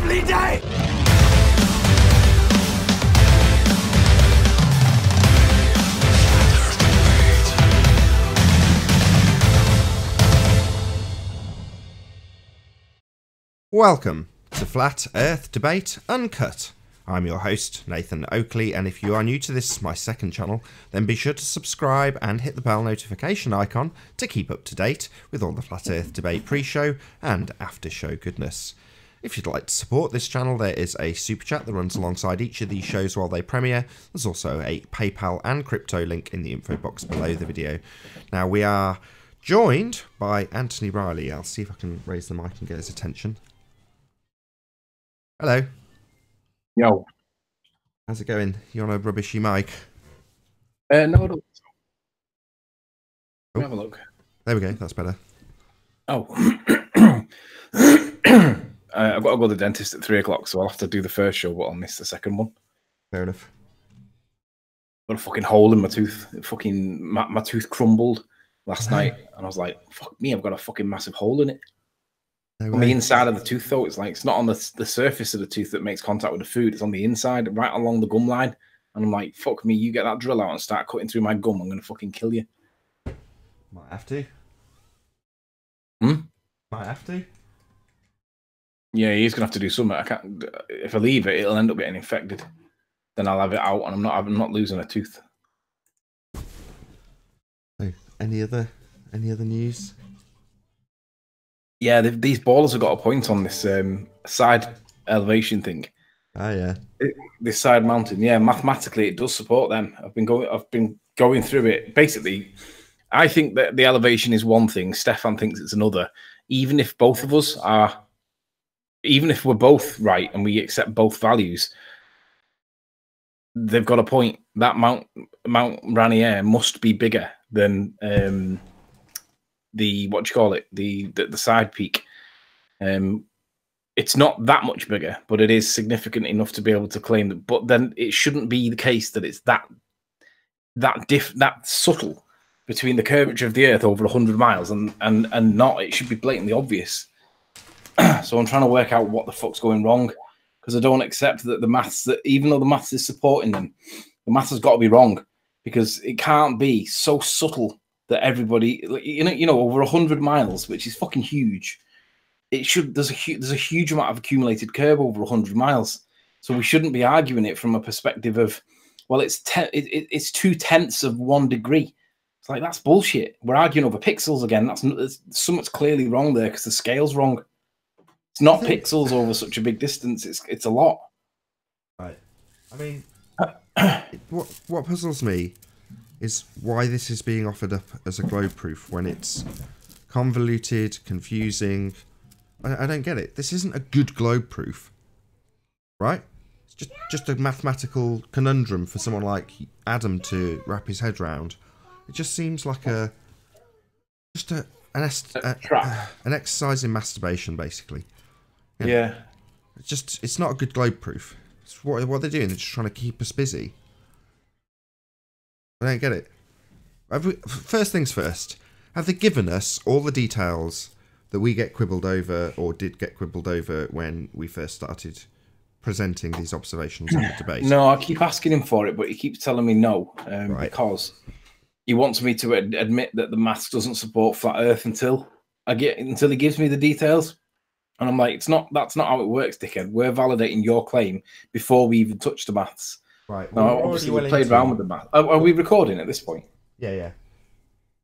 lovely day! Welcome to Flat Earth Debate Uncut. I'm your host, Nathan Oakley, and if you are new to this, my second channel, then be sure to subscribe and hit the bell notification icon to keep up to date with all the Flat Earth Debate pre-show and after-show goodness. If you'd like to support this channel, there is a super chat that runs alongside each of these shows while they premiere. There's also a PayPal and crypto link in the info box below the video. Now, we are joined by Anthony Riley. I'll see if I can raise the mic and get his attention. Hello. Yo. How's it going? You on a rubbishy mic? No, I don't. Oh. Have a look. There we go. That's better. Oh. I've got to go to the dentist at 3 o'clock, so I'll have to do the first show, but I'll miss the second one. Fair enough. Got a fucking hole in my tooth. My tooth crumbled last night, and I was like, fuck me, I've got a fucking massive hole in it. No on the inside of the tooth, though, it's like it's not on the surface of the tooth that makes contact with the food. It's on the inside, right along the gum line. And I'm like, fuck me, you get that drill out and start cutting through my gum, I'm gonna fucking kill you. Might have to. Might have to. Yeah, he's gonna have to do something. I can't. If I leave it, it'll end up getting infected. Then I'll have it out, and I'm not losing a tooth. So, any other news? Yeah, these ballers have got a point on this side elevation thing. Oh yeah, this side mountain. Yeah, mathematically it does support them. I've been going through it. Basically, I think that the elevation is one thing. Stefan thinks it's another. Even if both of us are, even if we're both right and we accept both values, they've got a point. That Mount Rainier must be bigger than the what do you call it? The side peak. It's not that much bigger, but it is significant enough to be able to claim that. But then it shouldn't be the case that it's that subtle between the curvature of the Earth over 100 miles and not. It should be blatantly obvious. So I'm trying to work out what the fuck's going wrong, because I don't accept that the maths, that even though the maths is supporting them, the maths has got to be wrong, because it can't be so subtle that everybody, you know, over 100 miles, which is fucking huge. It should, there's a huge amount of accumulated curve over 100 miles. So we shouldn't be arguing it from a perspective of, well, it's 0.2 of 1 degree. It's like, that's bullshit. We're arguing over pixels again. That's something's clearly wrong there, because the scale's wrong. It's not pixels over such a big distance. It's a lot. Right. I mean, what puzzles me is why this is being offered up as a globe proof when it's convoluted, confusing. I don't get it. This isn't a good globe proof, right? It's just a mathematical conundrum for someone like Adam to wrap his head around. It just seems like an exercise in masturbation, basically. Yeah. It's not a good globe proof. It's what they're doing. They're just trying to keep us busy. I don't get it. First things first, have they given us all the details that we get quibbled over, or did get quibbled over, when we first started presenting these observations in the debate? No, I keep asking him for it, but he keeps telling me no, right. Because he wants me to admit that the maths doesn't support flat Earth until he gives me the details. And I'm like, that's not how it works, dickhead. We're validating your claim before we even touch the maths. Right. Now, obviously, we played around with the maths. Are we recording at this point? Yeah.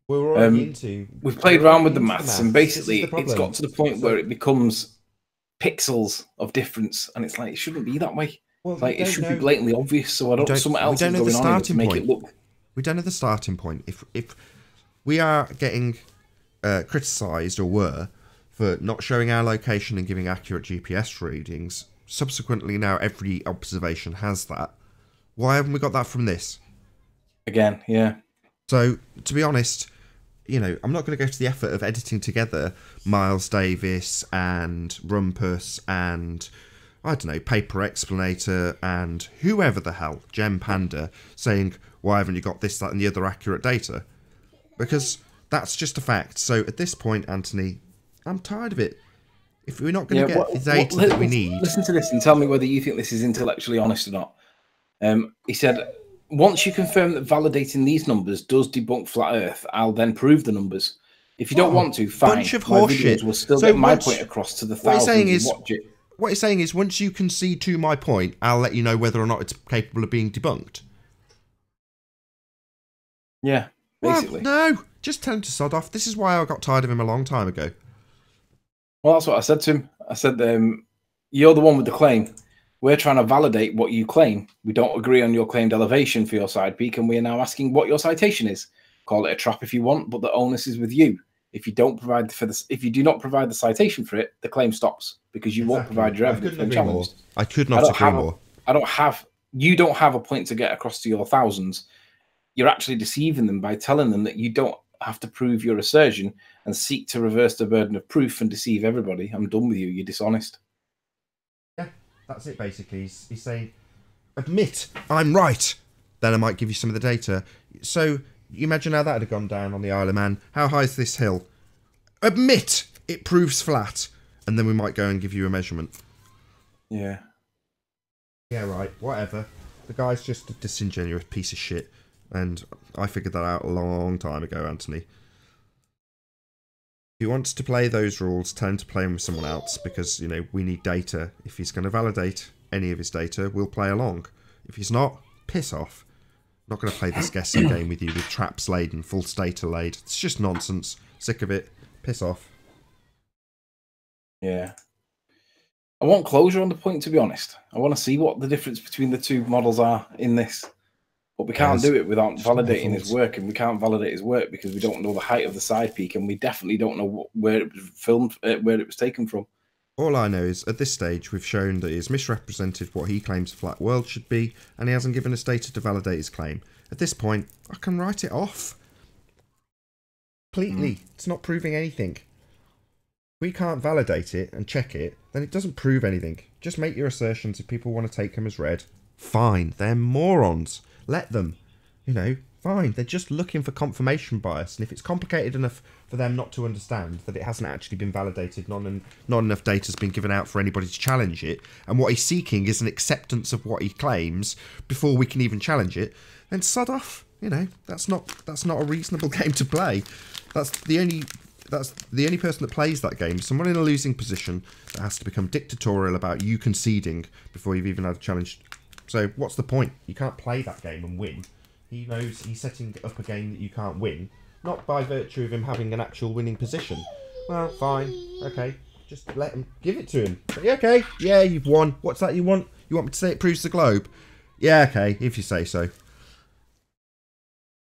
We're already we've played around with the maths, and basically, it's got to the point where it becomes pixels of difference, and it's like, it shouldn't be that way. Well, like, it should be blatantly obvious. So something else is going on to make it look. We don't know the starting point. If we are getting criticised, or were, for not showing our location and giving accurate GPS readings, subsequently now every observation has that. Why haven't we got that from this? Again, yeah. So, to be honest, you know, I'm not going to go to the effort of editing together Miles Davis and Rumpus and, I don't know, Paper Explanator and whoever the hell, Gem Panda, saying, why haven't you got this, that and the other accurate data? Because that's just a fact. So, at this point, Anthony, I'm tired of it. If we're not going to get the data that we need... Listen to this and tell me whether you think this is intellectually honest or not. He said, once you confirm that validating these numbers does debunk flat Earth, I'll then prove the numbers. If you don't want to, fine. Bunch of horseshit. Will still get my point across to the thousands who watch it. What he's saying is, once you concede to my point, I'll let you know whether or not it's capable of being debunked. Yeah, basically. Well, no, just tell him to sod off. This is why I got tired of him a long time ago. Well, that's what I said to him. I said, you're the one with the claim. We're trying to validate what you claim. We don't agree on your claimed elevation for your side peak, and we are now asking what your citation is. Call it a trap if you want, but the onus is with you. If you don't provide for this, if you do not provide the citation for it, the claim stops because you won't provide your evidence when challenged. I could not agree more. You don't have a point to get across to your thousands. You're actually deceiving them by telling them that you don't have to prove your assertion and seek to reverse the burden of proof and deceive everybody. I'm done with you. You're dishonest. Yeah, that's it basically. He's saying, admit I'm right. Then I might give you some of the data. So you imagine how that would have gone down on the Isle of Man. How high is this hill? Admit it proves flat. And then we might go and give you a measurement. Yeah. Yeah, right. Whatever. The guy's just a disingenuous piece of shit. And I figured that out a long time ago, Anthony. If he wants to play those rules, tell him to play them with someone else. Because, you know, we need data. If he's going to validate any of his data, we'll play along. If he's not, piss off. I'm not going to play this guessing game with you with traps laid and false data laid. It's just nonsense. Sick of it. Piss off. Yeah. I want closure on the point, to be honest. I want to see what the difference between the two models are in this. But we can't do it without validating his work, and we can't validate his work because we don't know the height of the side peak, and we definitely don't know where it was filmed, where it was taken from. All I know is, at this stage, we've shown that he's misrepresented what he claims a flat world should be, and he hasn't given us data to validate his claim. At this point, I can write it off. Completely. It's not proving anything. If we can't validate it and check it, then it doesn't prove anything. Just make your assertions if people want to take them as read. Fine. They're morons. Let them. You know, fine. They're just looking for confirmation bias, and if it's complicated enough for them not to understand that it hasn't actually been validated, not enough data's been given out for anybody to challenge it, and what he's seeking is an acceptance of what he claims before we can even challenge it, then sod off. You know, that's not a reasonable game to play. That's the only person that plays that game. Someone in a losing position that has to become dictatorial about you conceding before you've even had a challenge. So what's the point? You can't play that game and win. He knows he's setting up a game that you can't win, not by virtue of him having an actual winning position. Well, fine, okay, just let him, give it to him. Say, okay, yeah, you've won. What's that you want? You want me to say it proves the globe? Yeah, okay, if you say so.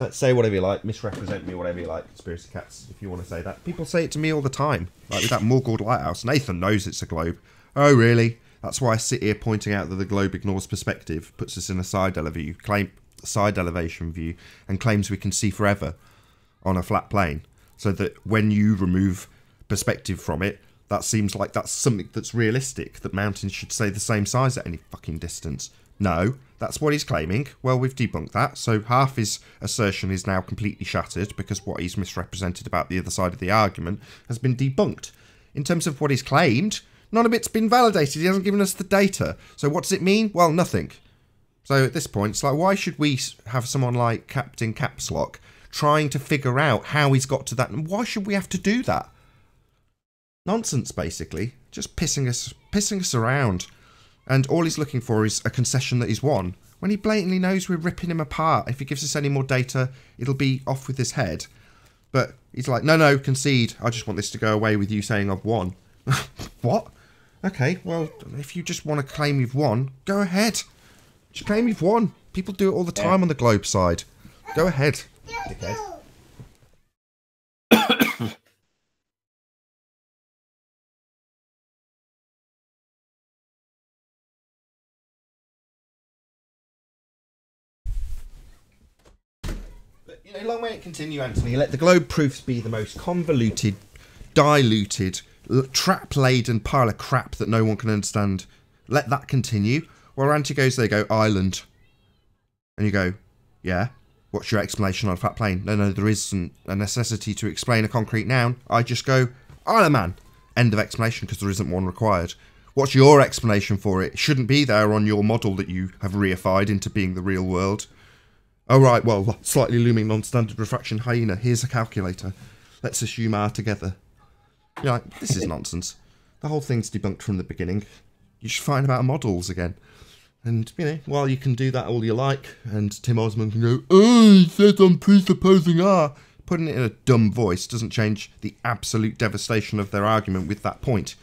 Let's say whatever you like, misrepresent me, whatever you like, conspiracy cats, if you want to say that. People say it to me all the time, like with that Morgold Lighthouse. Nathan knows it's a globe. Oh, really? That's why I sit here pointing out that the globe ignores perspective, puts us in a side elevation view, and claims we can see forever on a flat plane. So that when you remove perspective from it, that seems like that's something that's realistic, that mountains should stay the same size at any fucking distance. No, that's what he's claiming. Well, we've debunked that, so half his assertion is now completely shattered because what he's misrepresented about the other side of the argument has been debunked. In terms of what he's claimed, none of it's been validated. He hasn't given us the data. So what does it mean? Well, nothing. So at this point, it's like, why should we have someone like Captain Capslock trying to figure out how he's got to that? And why should we have to do that? Nonsense, basically. Just pissing us around. And all he's looking for is a concession that he's won, when he blatantly knows we're ripping him apart. If he gives us any more data, it'll be off with his head. But he's like, no, concede. I just want this to go away with you saying I've won. What? Okay, well, if you just want to claim you've won, go ahead. Just claim you've won. People do it all the time on the globe side. Go ahead, dickhead. You know, long may it continue, Anthony. Let the globe proofs be the most convoluted, diluted, trap-laden pile of crap that no one can understand. Let that continue. Well, Ranty goes, there you go, island. And you go, yeah, what's your explanation on a flat plane? No, there isn't a necessity to explain a concrete noun. I just go, Isle of Man. End of explanation, because there isn't one required. What's your explanation for it? It shouldn't be there on your model that you have reified into being the real world. Oh right, well, slightly looming non-standard refraction hyena. Here's a calculator. Let's assume R together. You're like, this is nonsense. The whole thing's debunked from the beginning. You should find about models again. And, you know, while you can do that all you like, and Tim Osmond can go, oh, he says I'm presupposing R. Putting it in a dumb voice doesn't change the absolute devastation of their argument with that point.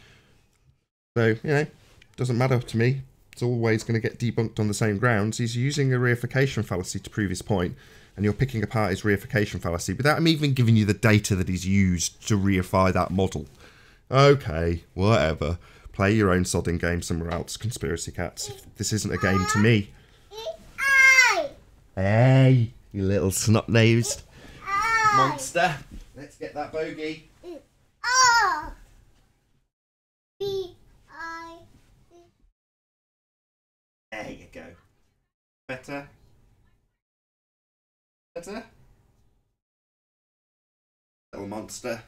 So, you know, doesn't matter to me. It's always going to get debunked on the same grounds. He's using a reification fallacy to prove his point, and you're picking apart his reification fallacy without him even giving you the data that he's used to reify that model. Okay, whatever. Play your own sodding game somewhere else, conspiracy cats. This isn't a game to me. Hey, you little snot-nosed monster. Let's get that bogey. There you go. Better? Better? Little monster.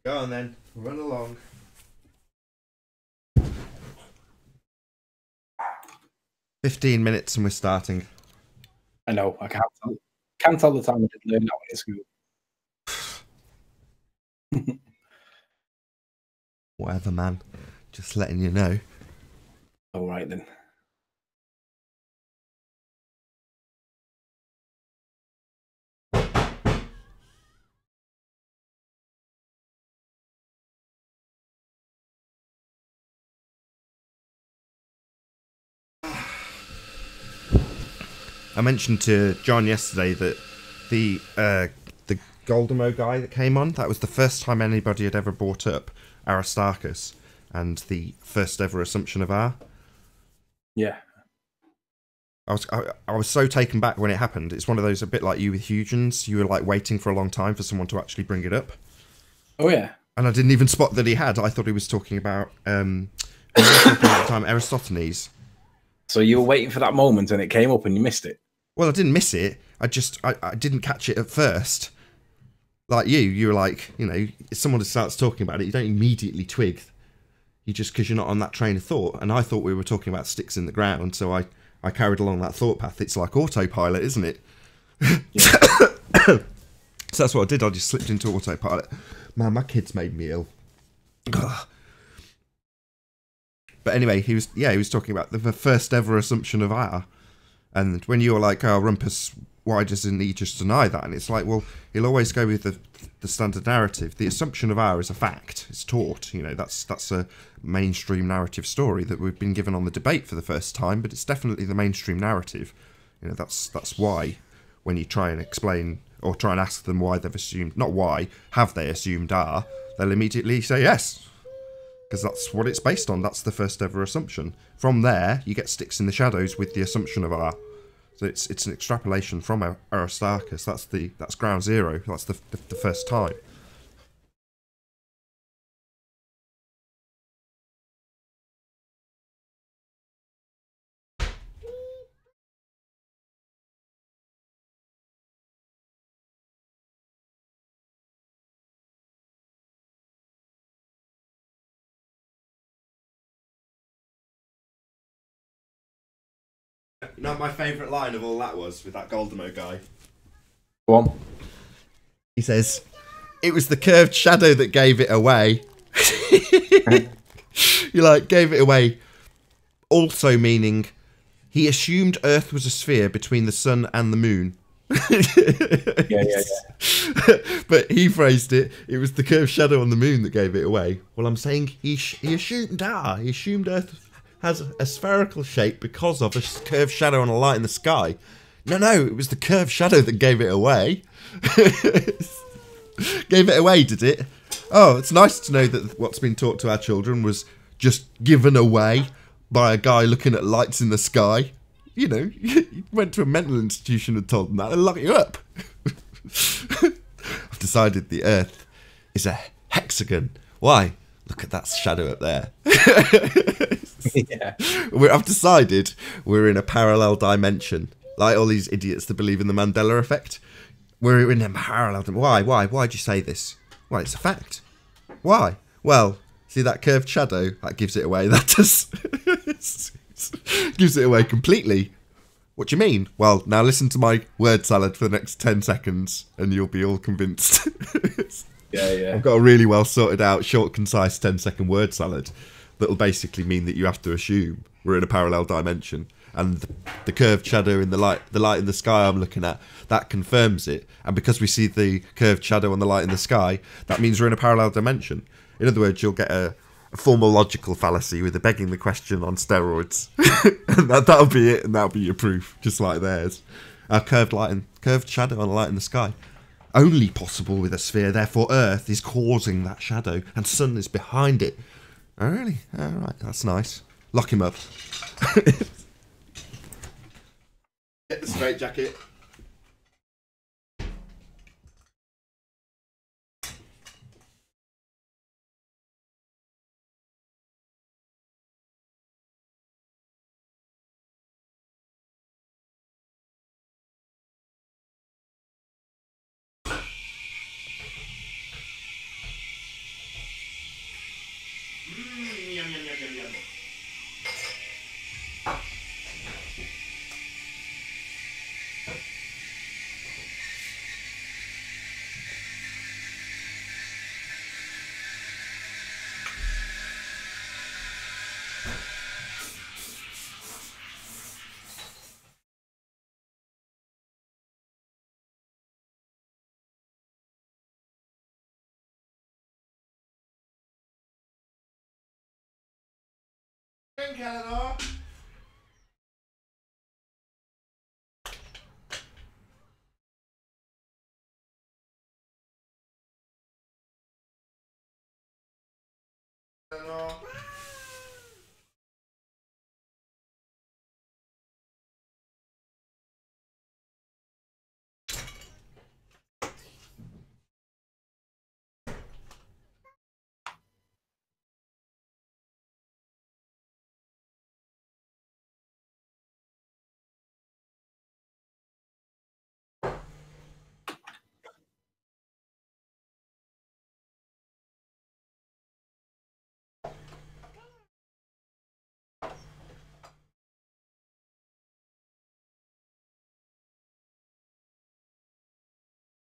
Go on then, run along. "15 minutes and we're starting." I know, I can't tell the time I did learn that way at school. Whatever, man. Just letting you know. All right then. I mentioned to John yesterday that the Goldemo guy that came on, that was the first time anybody had ever brought up Aristarchus and the first ever assumption of R. Yeah. I was so taken back when it happened. It's one of those, a bit like you with Huygens. You were like waiting for a long time for someone to actually bring it up. Oh yeah. And I didn't even spot that he had. I thought he was talking about at the time Aristophanes. So you were waiting for that moment and it came up and you missed it? Well, I didn't miss it. I didn't catch it at first. Like you were like, you know, if someone starts talking about it, you don't immediately twig. You just, because you're not on that train of thought. And I thought we were talking about sticks in the ground, so I carried along that thought path. It's like autopilot, isn't it? Yeah. So that's what I did. I just slipped into autopilot. Man, my kids made me ill. Ugh. But anyway, he was talking about the first ever assumption of R. And when you were like, oh, Rumpus, why doesn't he just deny that? And it's like, well, he'll always go with the standard narrative. The assumption of R is a fact. It's taught. You know, that's a mainstream narrative story that we've been given on the debate for the first time, but it's definitely the mainstream narrative. You know, that's why when you try and explain or try and ask them why they've assumed, not why, have they assumed R, they'll immediately say yes. Because that's what it's based on. That's the first ever assumption. From there, you get sticks in the shadows with the assumption of R. So it's an extrapolation from Aristarchus. That's ground zero. That's the first time. You know what my favourite line of all that was with that Goldemo guy? Go on. He says, it was the curved shadow that gave it away. You like, gave it away. Also meaning, he assumed Earth was a sphere between the sun and the moon. Yeah. But he phrased it, it was the curved shadow on the moon that gave it away. Well, I'm saying he assumed He assumed Earth has a spherical shape because of a curved shadow on a light in the sky. No, it was the curved shadow that gave it away. Gave it away, did it? Oh, it's nice to know that what's been taught to our children was just given away by a guy looking at lights in the sky. You know, you went to a mental institution and told them that, they'll lock you up. I've decided the Earth is a hexagon. Why? Look at that shadow up there. Yeah. I've decided we're in a parallel dimension. Like all these idiots that believe in the Mandela effect. We're in a parallel dimension. Why? Why'd you say this? Well, it's a fact. Why? Well, See that curved shadow? That gives it away. That does gives it away completely. What do you mean? Well, now listen to my word salad for the next 10 seconds and you'll be all convinced. Yeah. I've got a really well sorted out, short, concise 10-second word salad that'll basically mean that you have to assume we're in a parallel dimension. And the curved shadow in the light in the sky I'm looking at, that confirms it. And because we see the curved shadow on the light in the sky, that means we're in a parallel dimension. In other words, you'll get a formal logical fallacy with a begging the question on steroids. And that'll be it, and that'll be your proof, just like theirs. Our curved shadow on the light in the sky. Only possible with a sphere, therefore Earth is causing that shadow, and Sun is behind it. Oh, really? All right, that's nice. Lock him up. Get the straight jacket. Yum, yum, yum, yum, yum. Canada. Canada.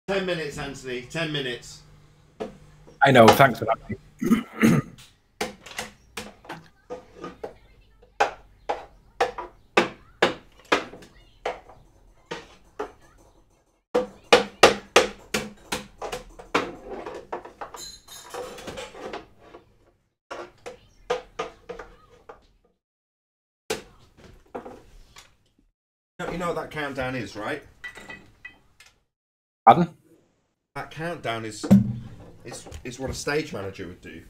10 minutes, Anthony. 10 minutes. I know. Thanks for that. You know what that countdown is, right? Pardon? That countdown is what a stage manager would do.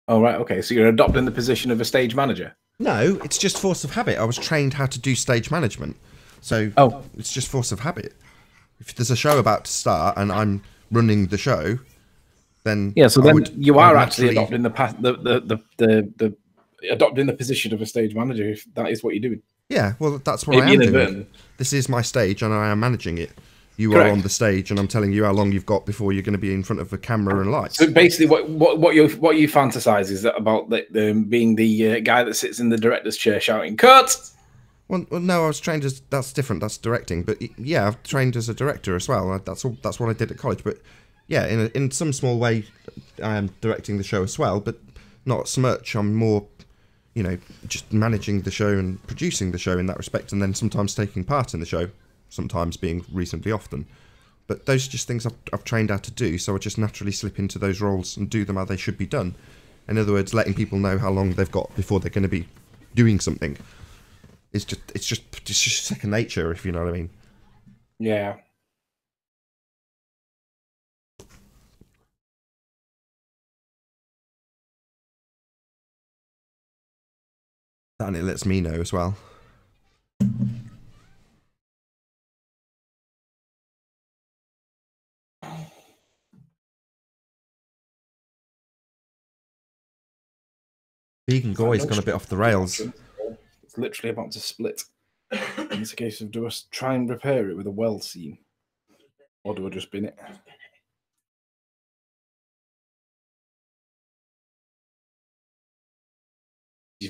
Oh, right. Okay. So you're adopting the position of a stage manager? No, it's just force of habit. I was trained how to do stage management. So it's just force of habit. If there's a show about to start and I'm running the show, then yeah. So then you are actually adopting the adopting the position of a stage manager. If that is what you're doing. Yeah. Well, that's what I am doing. This is my stage, and I am managing it. You Correct. Are on the stage, and I'm telling you how long you've got before you're going to be in front of a camera and lights. So basically, what you fantasize is that about being the guy that sits in the director's chair shouting "cut." Well, no, I was trained as that's different. That's directing, but yeah, I've trained as a director as well. That's what I did at college. But yeah, in some small way, I am directing the show as well, but not so much. I'm more, just managing the show and producing the show in that respect, and then sometimes taking part in the show. Sometimes being reasonably often, but those are just things I've trained how to do, so I just naturally slip into those roles and do them how they should be done. In other words, letting people know how long they've got before they're going to be doing something. It's just second nature, if you know what I mean. Yeah. And it lets me know as well. Vegan Goy's gone a bit off the rails. It's literally about to split. It's a case of do I try and repair it with a weld seam, or do I just bin it?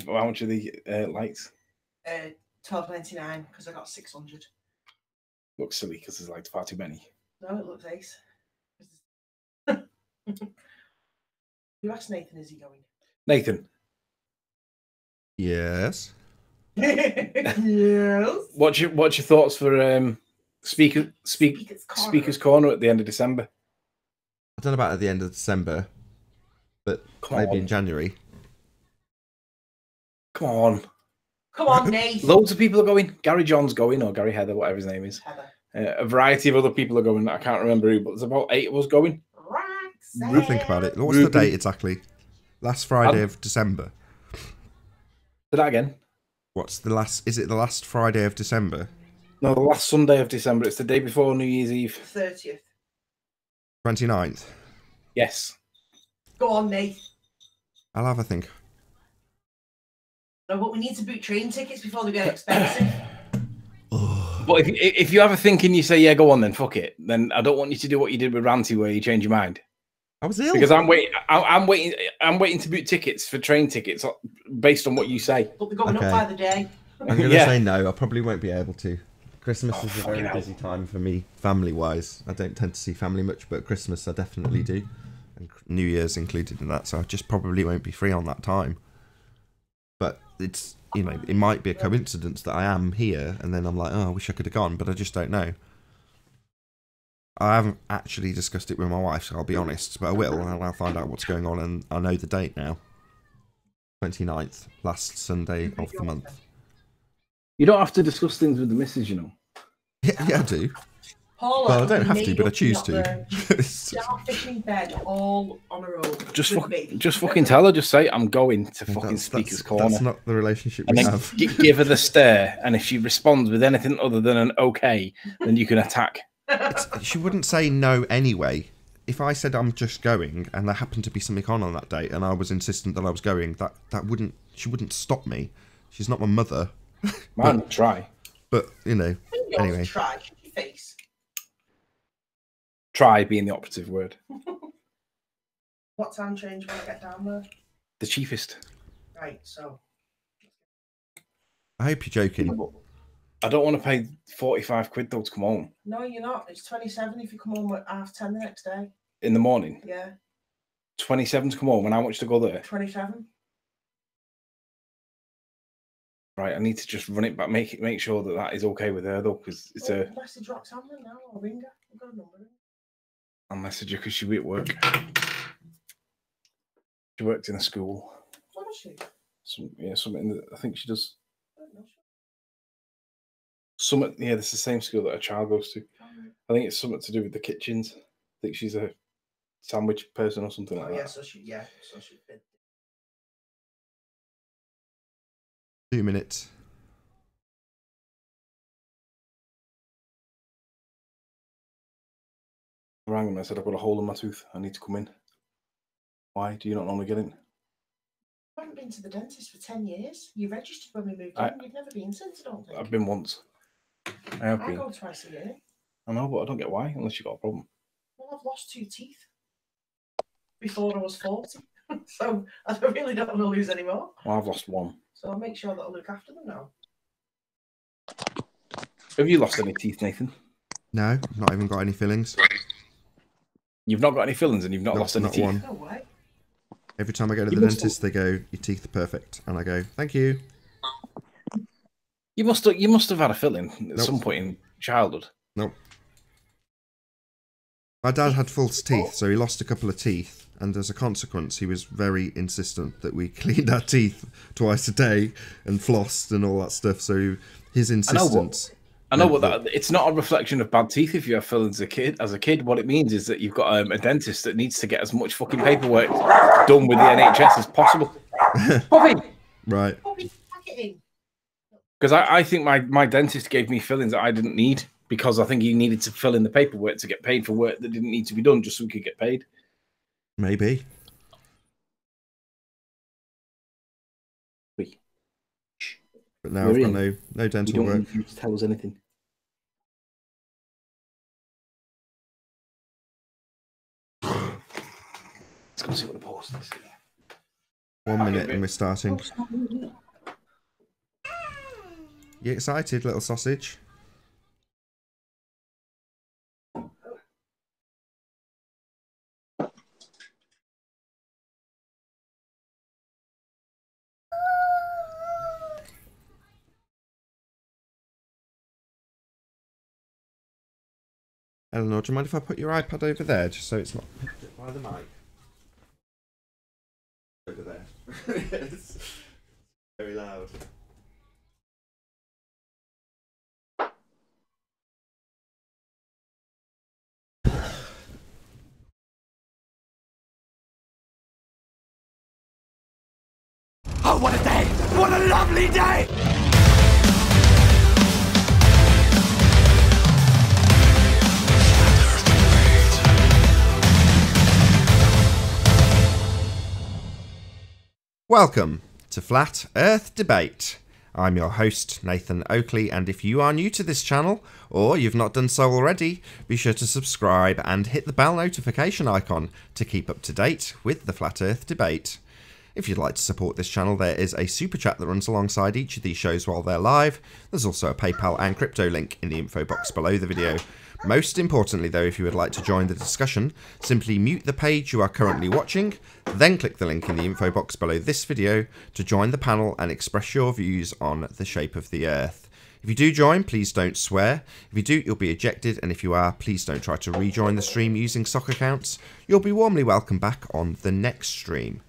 How much are the lights? £12.99 because I got 600. Looks silly because there's like far too many. No, it looks ace. You asked Nathan, is he going? Nathan. Yes. Yes. What's your thoughts for Speaker's Corner at the end of December? I don't know about at the end of December, but maybe in January. Come on. Come on, Nate. Loads of people are going. Gary John's going, or Gary Heather, whatever his name is. Heather. A variety of other people are going. I can't remember who, but there's about 8 of us going. Think about it. What's the date exactly? Last Friday of December. Say that again. What's the last? Is it the last Friday of December? No, the last Sunday of December. It's the day before New Year's Eve. 30th. 29th. Yes. Go on, Nate. I'll have a think. No, but we need to book train tickets before they get expensive. But if you have a think and you say, yeah, go on then, fuck it, then I don't want you to do what you did with Ranty where you change your mind. I was ill. Because I'm waiting to book tickets for train tickets based on what you say. But they're going up by the day. I'm going to say no. I probably won't be able to. Christmas is a very busy time for me, family-wise. I don't tend to see family much, but Christmas I definitely do. And New Year's included in that, so I just probably won't be free on that time. But it's, you know, it might be a coincidence that I am here, and then I'm like, oh, I wish I could have gone, but I just don't know. I haven't actually discussed it with my wife, so I'll be honest, but I will, and I'll find out what's going on, and I know the date now. 29th, last Sunday of the month. You don't have to discuss things with the missus, you know. Yeah, I do. Paula, well, I don't have to, but I choose to. Starfishing bed all on a roll. Just fucking tell her. Just say, I'm going to fucking Speaker's Corner. That's not the relationship we have. Give her the stare, and if she responds with anything other than an okay, then you can attack. She wouldn't say no anyway. If I said I'm just going, and there happened to be something on that date, and I was insistent that I was going, she wouldn't stop me. She's not my mother. Man, try. But you know, anyway. Try. Your face. Try being the operative word. What time change when I get down there? The cheapest. Right, so. I hope you're joking. I don't want to pay 45 quid though to come home. No, you're not. It's 27 if you come home at 10:30 the next day. In the morning? Yeah. 27 to come home, and how much to go there? 27. Right, I need to just run it back, make sure that is okay with her though, because it's a message Roxanne now. I'll ring her. I've got a number. I'll message her because she'll be at work. She worked in a school. What does she? Something that I think she does. Something, yeah, this is the same school that her child goes to. I think it's something to do with the kitchens. I think she's a sandwich person or something like that. Yeah, so she did. 2 minutes. I rang him and I said, I've got a hole in my tooth. I need to come in. Why? Do you not normally get in? I haven't been to the dentist for 10 years. You registered when we moved in. You've never been since, I don't think. I've been once. I go twice a year. I know, but I don't get why, unless you've got a problem. Well, I've lost 2 teeth before I was 40. So I really don't want to lose any more. Well, I've lost 1. So I'll make sure that I'll look after them now. Have you lost any teeth, Nathan? No, not even got any fillings. You've not got any fillings and you've not lost any teeth? One. No way. Every time I go to the dentist, they go, your teeth are perfect. And I go, thank you. You must have had a filling at some point in childhood. Nope. My dad had false teeth, so he lost a couple of teeth. And as a consequence, he was very insistent that we cleaned our teeth twice a day and flossed and all that stuff. So his insistence... I know what that. It's not a reflection of bad teeth if you have fillings as a kid. What it means is that you've got a dentist that needs to get as much fucking paperwork done with the NHS as possible. Poppy! Right. Poppy, pack it in. Because I think my dentist gave me fillings that I didn't need because I think he needed to fill in the paperwork to get paid for work that didn't need to be done just so he could get paid. Maybe. But now I've got no dental work. You to tell us anything. Let's go see what the post is. 1 minute and we're starting. You excited, little sausage? Eleanor, do you mind if I put your iPad over there, just so it's not picked up by the mic? Over there. It's very loud. Oh, what a day! What a lovely day! Welcome to Flat Earth Debate. I'm your host, Nathan Oakley, and if you are new to this channel, or you've not done so already, be sure to subscribe and hit the bell notification icon to keep up to date with the Flat Earth Debate. If you'd like to support this channel, there is a super chat that runs alongside each of these shows while they're live. There's also a PayPal and crypto link in the info box below the video. Most importantly though, if you would like to join the discussion, simply mute the page you are currently watching, then click the link in the info box below this video to join the panel and express your views on the shape of the Earth. If you do join, please don't swear. If you do, you'll be ejected, and if you are, please don't try to rejoin the stream using sock accounts. You'll be warmly welcome back on the next stream.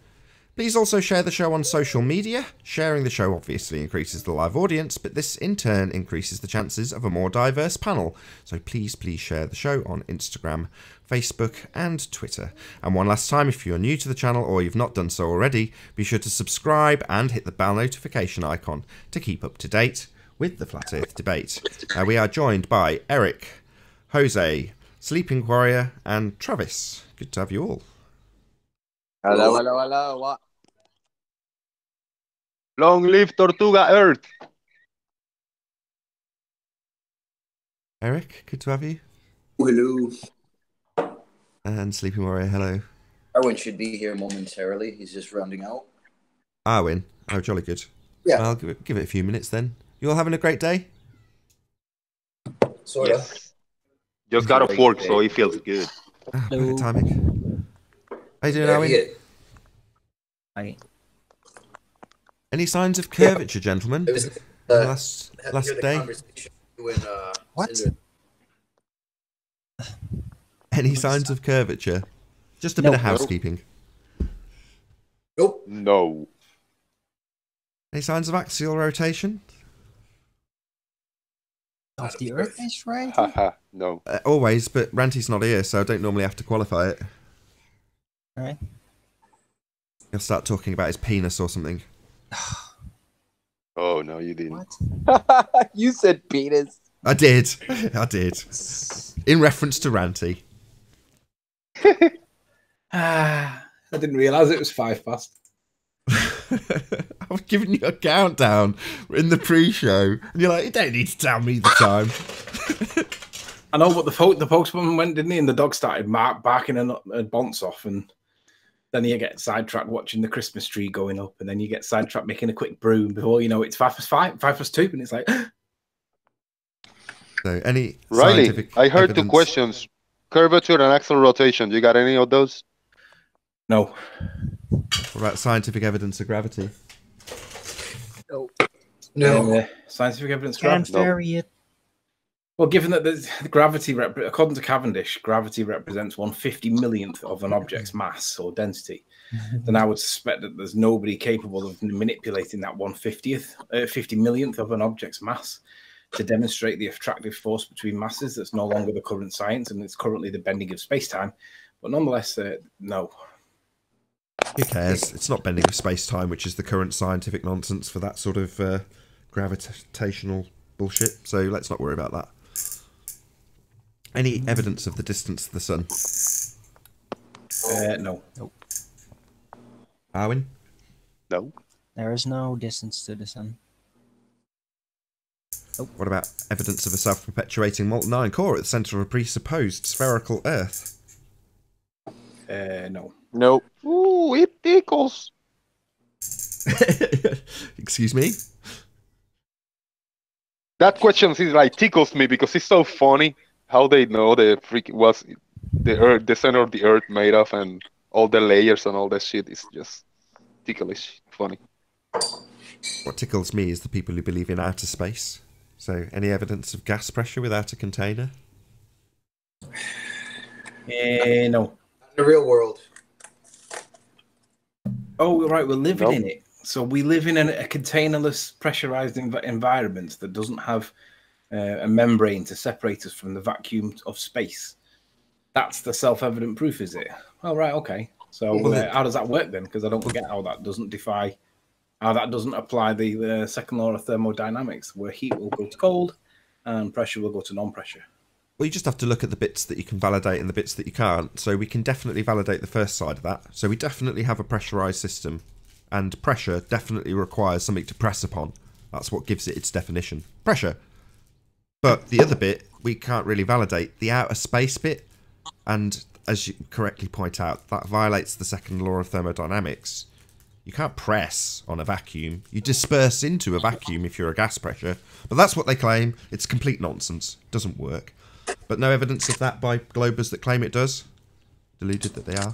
Please also share the show on social media. Sharing the show obviously increases the live audience, but this in turn increases the chances of a more diverse panel. So please share the show on Instagram, Facebook and Twitter. And one last time, if you're new to the channel or you've not done so already, be sure to subscribe and hit the bell notification icon to keep up to date with the Flat Earth Debate. We are joined by Eric, Jose, Sleeping Warrior and Travis. Good to have you all. Hello, hello, hello. What? Long live Tortuga Earth. Eric, good to have you. Hello. And Sleeping Warrior, hello. Arwin should be here momentarily. He's just rounding out. Arwin, oh, jolly good. Yeah. Well, I'll give it a few minutes then. You all having a great day? Sort of. Yes. Just got a fork, so it feels good. Ah, perfect timing. How you doing, Arwin? Hi. Any signs of curvature, gentlemen? It was last day? When, What? Any signs of curvature? Just a bit of housekeeping. Nope. No. Any signs of axial rotation? Of the Earth is right. Haha, no. Always, but Ranty's not here, so I don't normally have to qualify it. Alright. He'll start talking about his penis or something. Oh, no, you didn't. What? You said penis. I did. In reference to Ranty. I didn't realise it was 5 past. I was giving you a countdown in the pre-show, and you're like, you don't need to tell me the time. I know, but the postman went, didn't he? And the dog started barking a bonce off, and then you get sidetracked watching the Christmas tree going up, and then you get sidetracked making a quick brew. Before you know it's 5 past 2, and it's like. So, any Riley, scientific I heard evidence? 2 questions. Curvature and axial rotation. You got any of those? No. What about scientific evidence of gravity? No. Scientific evidence. Can't No. vary it. Well, given that the gravity, according to Cavendish, gravity represents 1/50 millionth of an object's mass or density, then I would suspect that there's nobody capable of manipulating that 50 millionth of an object's mass to demonstrate the attractive force between masses. That's no longer the current science, and it's currently the bending of space-time. But nonetheless, no. Who cares? It's not bending of space-time, which is the current scientific nonsense for that sort of gravitational bullshit. So let's not worry about that. Any evidence of the distance to the sun? No. Nope. Arwin? No. There is no distance to the sun. Nope. What about evidence of a self-perpetuating molten iron core at the centre of a presupposed spherical Earth? No. No. Ooh, it tickles. Excuse me? That question is like tickles me because it's so funny how they know the freak was the earth, the center of the earth made of, and all the layers and all that shit is just ticklish funny. What tickles me is the people who believe in outer space. So, any evidence of gas pressure without a container? No. The real world. Oh, right. We're living Nope. in it. So we live in a containerless, pressurized environment that doesn't have a membrane to separate us from the vacuum of space. That's the self-evident proof, is it? Oh, right. Okay. So how does that work then? Because I don't get how that doesn't apply the second law of thermodynamics, where heat will go to cold and pressure will go to non-pressure. Well, you just have to look at the bits that you can validate and the bits that you can't. So we can definitely validate the first side of that. So we definitely have a pressurized system, and pressure definitely requires something to press upon. That's what gives it its definition. Pressure. But the other bit, we can't really validate. The outer space bit, and as you correctly point out, that violates the second law of thermodynamics. You can't press on a vacuum. You disperse into a vacuum if you're a gas pressure. But that's what they claim. It's complete nonsense. Doesn't work. But no evidence of that by globers that claim it does. Deluded that they are.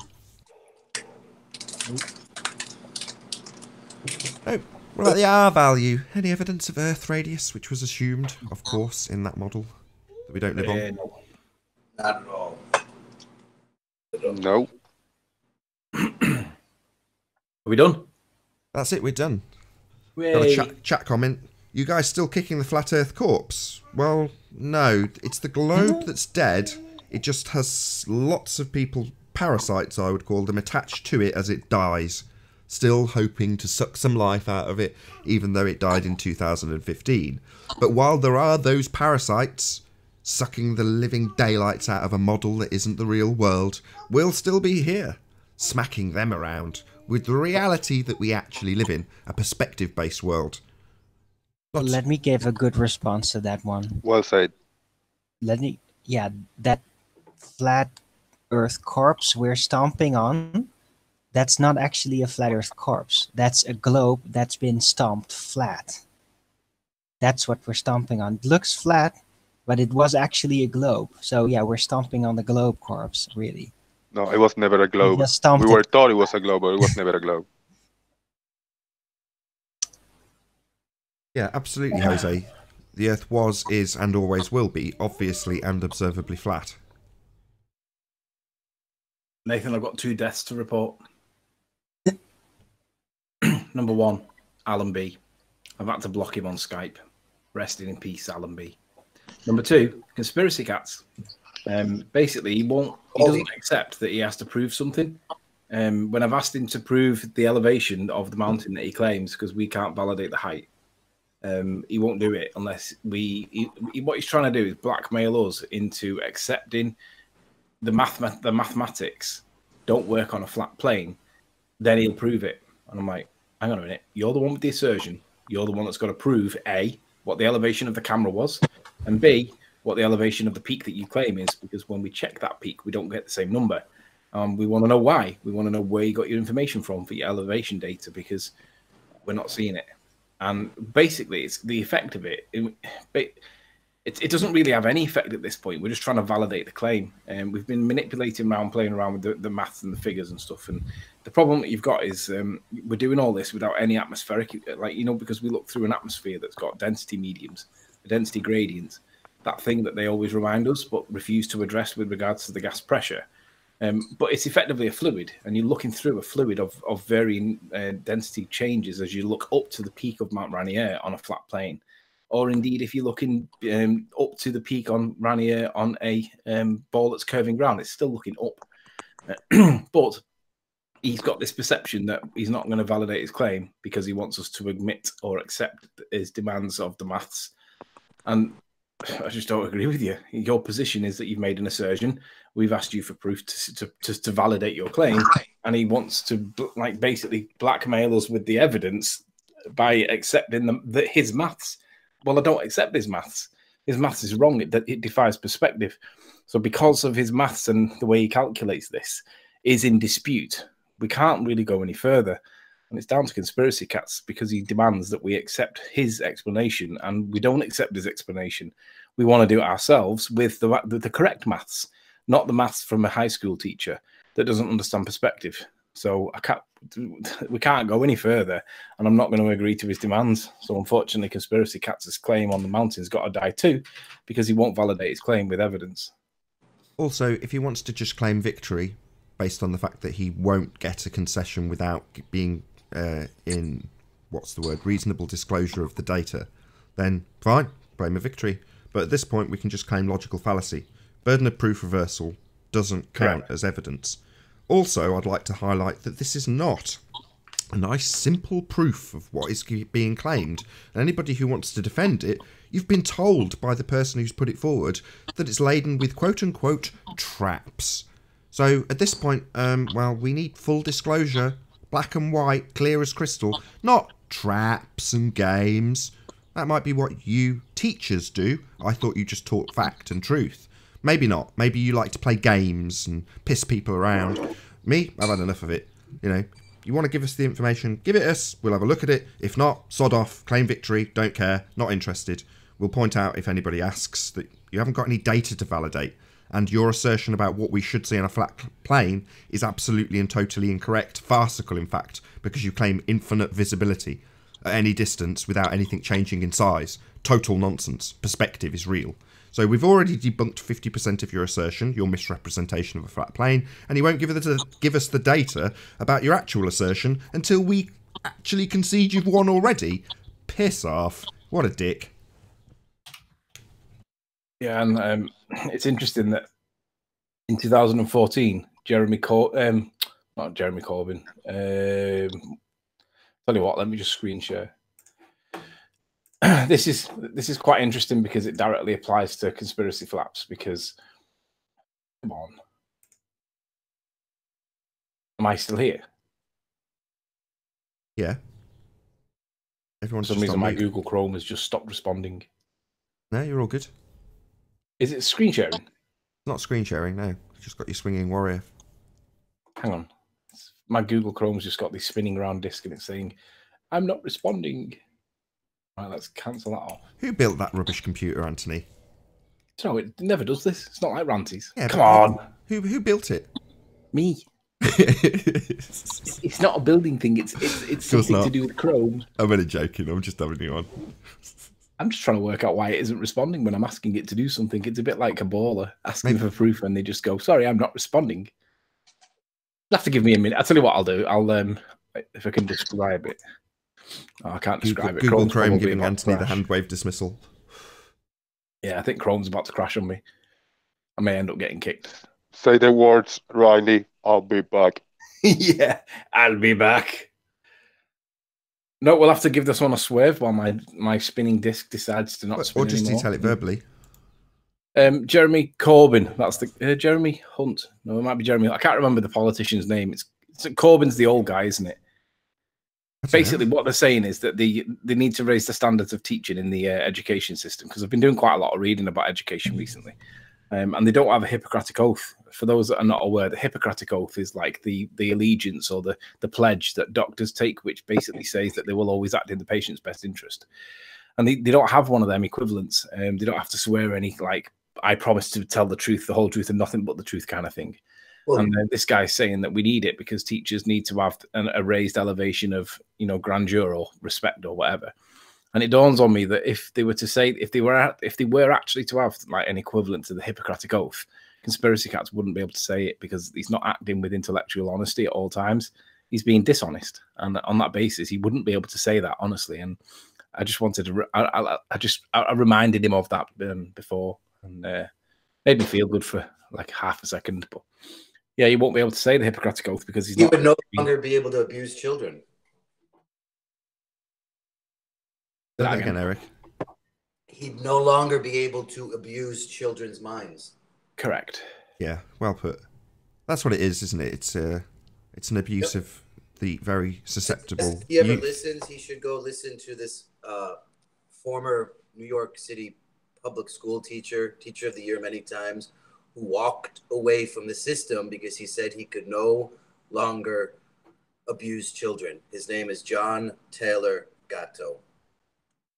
Oh, what about the R value? Any evidence of Earth radius, which was assumed, of course, in that model that we don't live on? No. Not at all. No. Are we done? That's it, we're done. Got a chat comment. You guys still kicking the flat Earth corpse? Well, no. It's the globe that's dead. It just has lots of people, parasites I would call them, attached to it as it dies. Still hoping to suck some life out of it, even though it died in 2015. But while there are those parasites sucking the living daylights out of a model that isn't the real world, we'll still be here, smacking them around with the reality that we actually live in, a perspective-based world. Let me give a good response to that one. Well said. That flat Earth corpse we're stomping on, that's not actually a flat Earth corpse. That's a globe that's been stomped flat. That's what we're stomping on. It looks flat, but it was actually a globe. So yeah, we're stomping on the globe corpse, really. No, it was never a globe. just stomped We were it. thought it was a globe, but it was never a globe. Yeah, absolutely, Jose. The Earth was, is, and always will be, obviously and observably flat. Nathan, I've got 2 deaths to report. Number 1, Alan B. I've had to block him on Skype. Resting in peace, Alan B. Number 2, conspiracy cats. Basically, he doesn't accept that he has to prove something. When I've asked him to prove the elevation of the mountain that he claims, because we can't validate the height, he won't do it unless what he's trying to do is blackmail us into accepting the mathematics don't work on a flat plane. Then he'll prove it. And I'm like, hang on a minute. You're the one with the assertion. You're the one that's got to prove A, what the elevation of the camera was, and B, what the elevation of the peak that you claim is, because when we check that peak, we don't get the same number. We want to know why. We want to know where you got your information from for your elevation data, because we're not seeing it. And basically, it's the effect of it. It doesn't really have any effect at this point. We're just trying to validate the claim. And we've been manipulating around, playing around with the maths and the figures and stuff. And the problem that you've got is we're doing all this without any atmospheric, because we look through an atmosphere that's got density mediums, density gradients, that thing that they always remind us but refuse to address with regards to the gas pressure. But it's effectively a fluid, and you're looking through a fluid of varying density changes as you look up to the peak of Mount Rainier on a flat plane. Or indeed, if you're looking up to the peak on Rainier on a ball that's curving round, it's still looking up. But he's got this perception that he's not going to validate his claim because he wants us to admit or accept his demands of the maths. And I just don't agree with you. Your position is that you've made an assertion. We've asked you for proof to validate your claim, and he wants to basically blackmail us with the evidence by accepting his maths. Well, I don't accept his maths. His maths is wrong. It defies perspective. So because of his maths and the way he calculates this is in dispute, we can't really go any further. And it's down to conspiracy cats because he demands that we accept his explanation, and we don't accept his explanation. We want to do it ourselves with the correct maths, not the maths from a high school teacher that doesn't understand perspective. So we can't go any further, and I'm not going to agree to his demands. So unfortunately, conspiracy cat's claim on the mountain's got to die too, because he won't validate his claim with evidence. Also, if he wants to just claim victory based on the fact that he won't get a concession without being in, what's the word, reasonable disclosure of the data, then fine, claim a victory. But at this point, we can just claim logical fallacy. Burden of proof reversal doesn't count as evidence. Also, I'd like to highlight that this is not a nice, simple proof of what is being claimed. And anybody who wants to defend it, you've been told by the person who's put it forward that it's laden with quote-unquote traps. So at this point, well, we need full disclosure, black and white, clear as crystal, not traps and games. That might be what you teachers do. I thought you just taught fact and truth. Maybe not. Maybe you like to play games and piss people around. Me, I've had enough of it. You know, you want to give us the information, give it us. We'll have a look at it. If not, sod off, claim victory, don't care, not interested. We'll point out if anybody asks that you haven't got any data to validate, and your assertion about what we should see on a flat plane is absolutely and totally incorrect, farcical in fact, because you claim infinite visibility at any distance without anything changing in size. Total nonsense. Perspective is real. So we've already debunked 50% of your assertion, your misrepresentation of a flat plane, and you won't give us the data about your actual assertion until we actually concede you've won already. Piss off. What a dick. Yeah, and it's interesting that in 2014, not Jeremy Corbyn. Tell you what, let me just screen share. This is quite interesting because it directly applies to conspiracy flaps. Because, come on, am I still here? Yeah. Everyone's For some reason, my Google Chrome has just stopped responding. No, you're all good. Is it screen sharing? It's not screen sharing, no. You've just got your swinging warrior. Hang on. My Google Chrome's just got this spinning around disk and it's saying, I'm not responding. Right, let's cancel that off. Who built that rubbish computer, Anthony? No, it never does this. It's not like Ranty's. Yeah, come on. Who built it? Me. It's not a building thing. It's something to do with Chrome. I'm only joking. I'm just having you on. I'm just trying to work out why it isn't responding when I'm asking it to do something. It's a bit like a baller asking for proof and they just go, sorry, I'm not responding. You'll have to give me a minute. I'll tell you what I'll do. I'll if I can describe it. Oh, I can't describe it. Google Chrome giving Anthony the hand wave dismissal. Yeah, I think Chrome's about to crash on me. I may end up getting kicked. Say the words, Riley. I'll be back. Yeah, I'll be back. No, we'll have to give this one a swerve while my spinning disc decides to not spin or just anymore. detail it verbally. Jeremy Corbyn. That's the Jeremy Hunt. No, it might be Jeremy. I can't remember the politician's name. It's Corbyn's the old guy, isn't it? Basically, what they're saying is that they need to raise the standards of teaching in the education system, because I've been doing quite a lot of reading about education recently, and they don't have a Hippocratic Oath. For those that are not aware, the Hippocratic Oath is like the allegiance or the pledge that doctors take, which basically says that they will always act in the patient's best interest. And they don't have one of them equivalents. They don't have to swear any, like, I promise to tell the truth, the whole truth, and nothing but the truth kind of thing. Well, and this guy's saying that we need it because teachers need to have a raised elevation of, grandeur or respect or whatever. And it dawns on me that if they were to say, if they were actually to have like an equivalent to the Hippocratic Oath, conspiracy cats wouldn't be able to say it because he's not acting with intellectual honesty at all times. He's being dishonest, and on that basis, he wouldn't be able to say that honestly. And I just wanted to, I reminded him of that before, and made me feel good for like half a second. But yeah, he won't be able to say the Hippocratic Oath because he would no longer be able to abuse children. Say that again, Eric. He'd no longer be able to abuse children's minds. Correct. Yeah, well put. That's what it is, isn't it? It's an abuse of the very susceptible. If he ever listens, he should go listen to this former New York City public school teacher of the year many times, who walked away from the system because he said he could no longer abuse children. His name is John Taylor Gatto.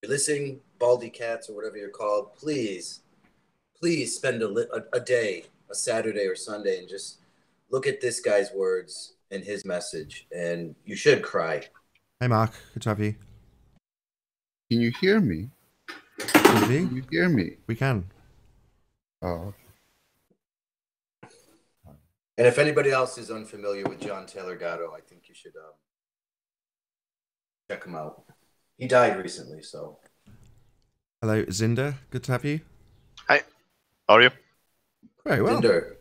If you're listening, Baldy Cats or whatever you're called, please spend a day, a Saturday or Sunday, and just look at this guy's words and his message, and you should cry. Hey, Mark. Good to have you. Can you hear me? Can you hear me? We can. Oh. And if anybody else is unfamiliar with John Taylor Gatto, I think you should check him out. He died recently, so. Hello, Zinda. Good to have you. Hi. How are you? Very well. Zinder.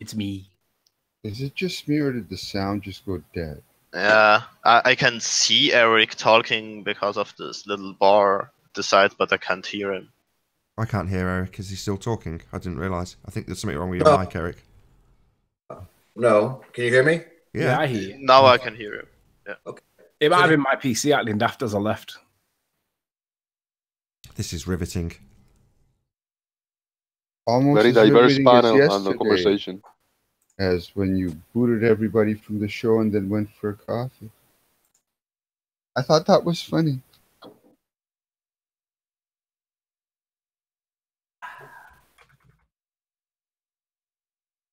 It's me. Is it just me, or did the sound just go dead? Yeah, I can see Eric talking because of this little bar at the side, but I can't hear him. I can't hear Eric. Is he still talking? I didn't realise. I think there's something wrong with your mic, Eric. No. Can you hear me? Yeah, I hear you. Now I can hear him. Yeah. Okay. It might have been my PC acting daft as I left. This is riveting. Almost Very as diverse riveting as panel and the yesterday, conversation. as when you booted everybody from the show and then went for a coffee. I thought that was funny.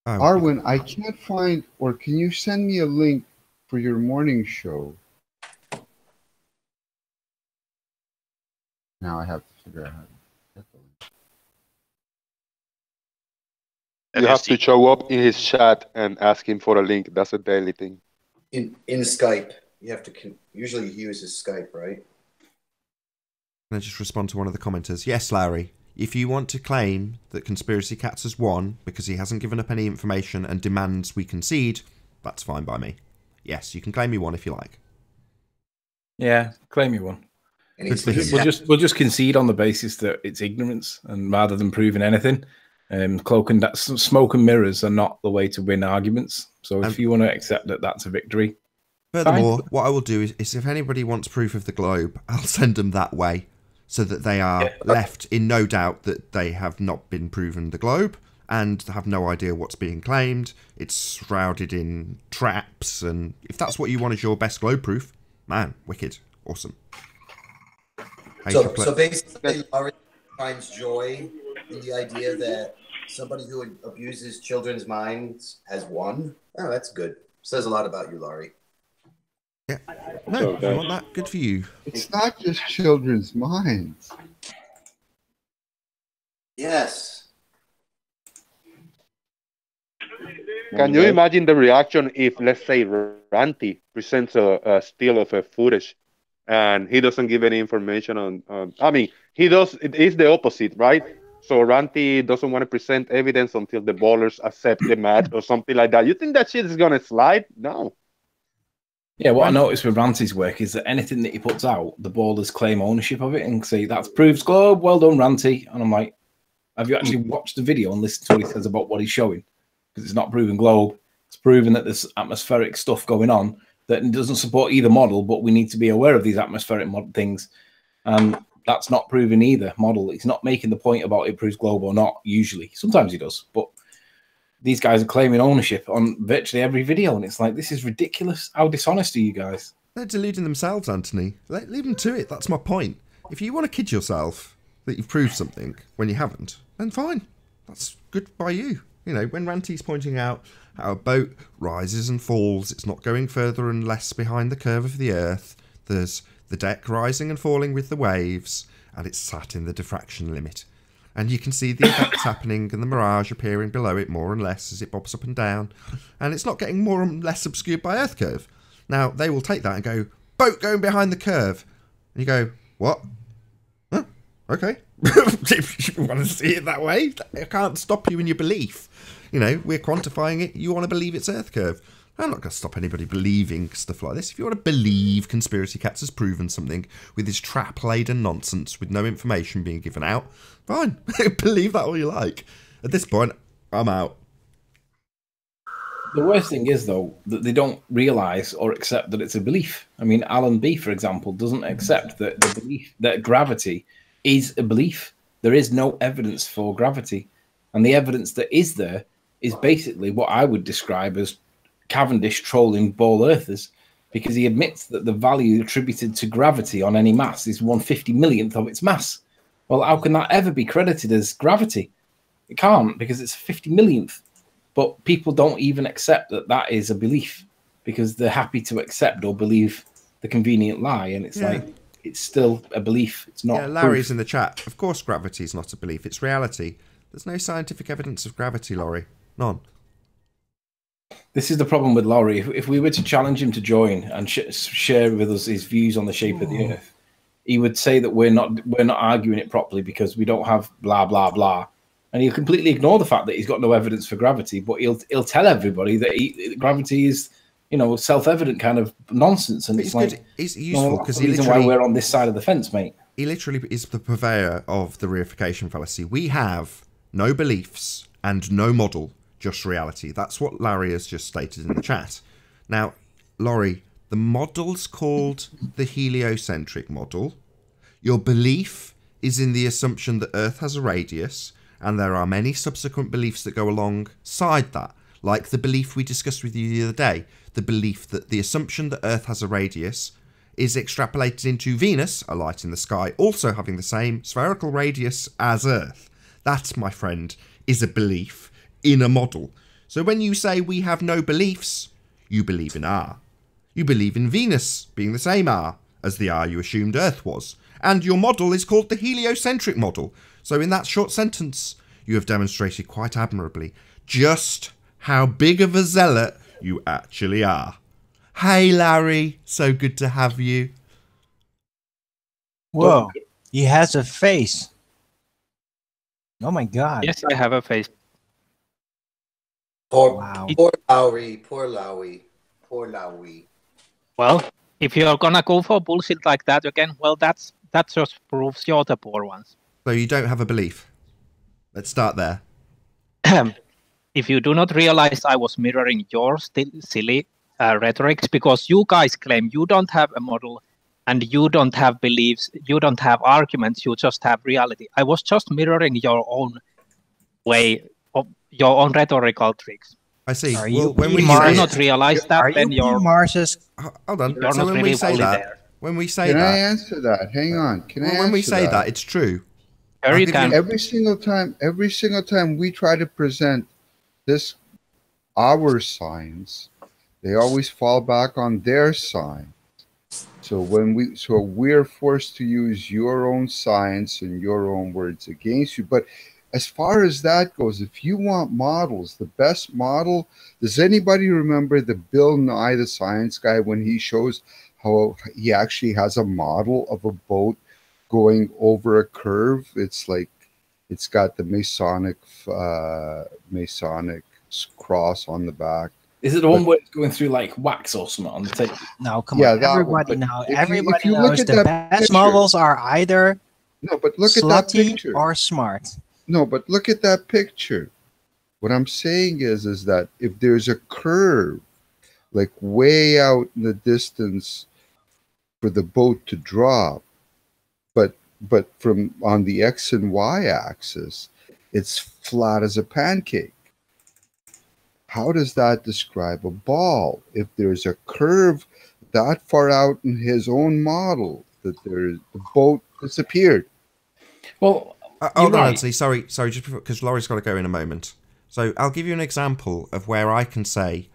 Oh, Arwen, I can't find, or can you send me a link for your morning show? Now I have to figure out how to get the link. You have to show up in his chat and ask him for a link. That's a daily thing. In Skype, you have to usually he uses Skype, right? Can I just respond to one of the commenters? Yes, Larry. If you want to claim that Conspiracy Cats has won because he hasn't given up any information and demands we concede, that's fine by me. Yes, you can claim you won if you like. Yeah, claim you won. Good for him. We'll just concede on the basis that it's ignorance, and rather than proving anything, smoke and mirrors are not the way to win arguments. So if you want to accept that that's a victory. Furthermore, what I will do is if anybody wants proof of the globe, I'll send them that way so that they are left in no doubt that they have not been proven the globe and have no idea what's being claimed. It's shrouded in traps, and if that's what you want as your best globe proof, man, wicked, awesome. So basically, Laurie finds joy in the idea that somebody who abuses children's minds has won. Oh, that's good. Says a lot about you, Laurie. Yeah. No, if you want that, good for you. It's not just children's minds. Yes. Can you imagine the reaction if, let's say, Ranty presents a still of a footage and he doesn't give any information on I mean, he does, it is the opposite, right? So Ranty doesn't want to present evidence until the ballers accept the match or something like that. You think that shit is going to slide? No. Yeah, what I noticed with Ranty's work is that anything that he puts out, the ballers claim ownership of it and say, that's proves globe, well done, Ranty. And I'm like, have you actually watched the video and listened to what he says about what he's showing? Because it's not proving globe. It's proving that there's atmospheric stuff going on that doesn't support either model, but we need to be aware of these atmospheric things. And that's not proven either model. He's not making the point about it proves globe or not, usually. Sometimes he does, but these guys are claiming ownership on virtually every video, and it's like, this is ridiculous. How dishonest are you guys? They're deluding themselves, Anthony. Leave them to it. That's my point. If you want to kid yourself that you've proved something when you haven't, then fine. That's good by you. You know, when Ranty's pointing out how a boat rises and falls, it's not going further and less behind the curve of the Earth. There's the deck rising and falling with the waves, and it's sat in the diffraction limit. And you can see the effects happening and the mirage appearing below it more and less as it bobs up and down. And it's not getting more and less obscured by Earth curve. Now, they will take that and go, boat going behind the curve. And you go, what? Huh? Okay. If you want to see it that way, I can't stop you in your belief. You know, we're quantifying it. You want to believe it's Earth curve. I'm not going to stop anybody believing stuff like this. If you want to believe Conspiracy Cats has proven something with his trap-laden nonsense with no information being given out, fine. Believe that all you like. At this point, I'm out. The worst thing is, though, that they don't realise or accept that it's a belief. I mean, Alan B, for example, doesn't accept that the belief that gravity is a belief. There is no evidence for gravity. And the evidence that is there is basically what I would describe as Cavendish trolling ball earthers, because he admits that the value attributed to gravity on any mass is 1/50 millionth of its mass. Well, how can that ever be credited as gravity? It can't, because it's 50 millionth. But people don't even accept that that is a belief, because they're happy to accept or believe the convenient lie. And it's like, it's still a belief. It's not. Yeah, Larry's proof. in the chat. Of course, gravity is not a belief. It's reality. There's no scientific evidence of gravity, Laurie. None. This is the problem with Laurie. If we were to challenge him to join and share with us his views on the shape of the Earth, he would say that we're not arguing it properly because we don't have blah blah blah, and he'll completely ignore the fact that he's got no evidence for gravity. But he'll tell everybody that gravity is, self-evident kind of nonsense. And it's like, good. It's useful because the reason why we're on this side of the fence, mate. He literally is the purveyor of the reification fallacy. We have no beliefs and no model, just reality. That's what Larry has just stated in the chat. Now, Laurie, the model's called the heliocentric model. Your belief is in the assumption that Earth has a radius, and there are many subsequent beliefs that go alongside that, like the belief we discussed with you the other day, the belief that the assumption that Earth has a radius is extrapolated into Venus, a light in the sky, also having the same spherical radius as Earth. That, my friend, is a belief in a model. So when you say we have no beliefs, you believe in R. You believe in Venus being the same R as the R you assumed Earth was. And your model is called the heliocentric model. So in that short sentence, you have demonstrated quite admirably just how big of a zealot you actually are. Hey, Larry, so good to have you. Whoa, he has a face. Oh my god. Yes, I have a face. Poor Lowry, poor Lowry, poor Lowry. Well, if you're gonna go for bullshit like that again, well, that just proves you're the poor ones. So you don't have a belief. Let's start there. If you do not realize I was mirroring your silly rhetorics, because you guys claim you don't have a model and you don't have beliefs, you don't have arguments, you just have reality. I was just mirroring your own way of your own rhetorical tricks. I see. Are well, you when we do not realize that, then you're Mars's. Hold on. You're So not when really we say fully that, there. when we say Can that, I answer that? Hang on. Can I when we answer say that? that, it's true. Sure you can. Every single time we try to present our signs, they always fall back on their sign. So we're forced to use your own science and your own words against you. But as far as that goes, if you want models, the best model, does anybody remember the Bill Nye, the science guy, when he shows how he actually has a model of a boat going over a curve? It's like, it's got the Masonic cross on the back. Is it the one where it's going through like wax or something on the tape? No, come Yeah, on. that Everybody one. now. But if Everybody you look knows at the that best picture- models are either No, but look at that slutty picture. or smart. No, but look at that picture. What I'm saying is that if there's a curve, like way out in the distance for the boat to drop, but from on the X and Y axis, it's flat as a pancake. How does that describe a ball? If there's a curve that far out in his own model, that the boat disappeared. Well, Hold on, right. Anthony. Sorry, just because Laurie's got to go in a moment. So I'll give you an example of where I can say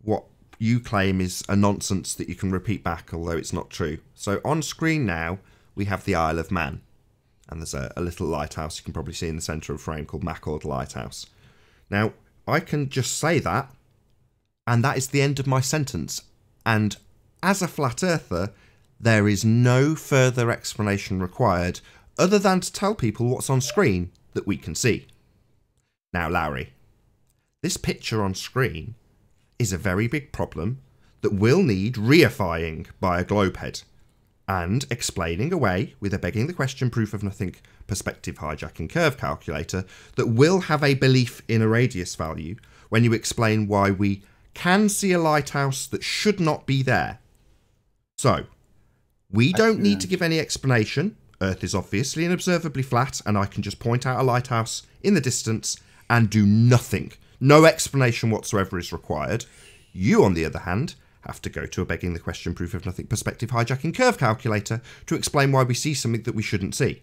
what you claim is a nonsense that you can repeat back, although it's not true. So on screen now, we have the Isle of Man. And there's a little lighthouse you can probably see in the centre of the frame called Macord Lighthouse. Now, I can just say that, and that is the end of my sentence. And as a flat earther, there is no further explanation required other than to tell people what's on screen that we can see. Now, Larry, this picture on screen is a very big problem that will need reifying by a globehead and explaining away with a begging the question proof of nothing perspective hijacking curve calculator that will have a belief in a radius value, when you explain why we can see a lighthouse that should not be there. So, we don't need to give any explanation. Earth is obviously and observably flat, and I can just point out a lighthouse in the distance and do nothing. No explanation whatsoever is required. You, on the other hand, have to go to a begging the question proof of nothing perspective hijacking curve calculator to explain why we see something that we shouldn't see.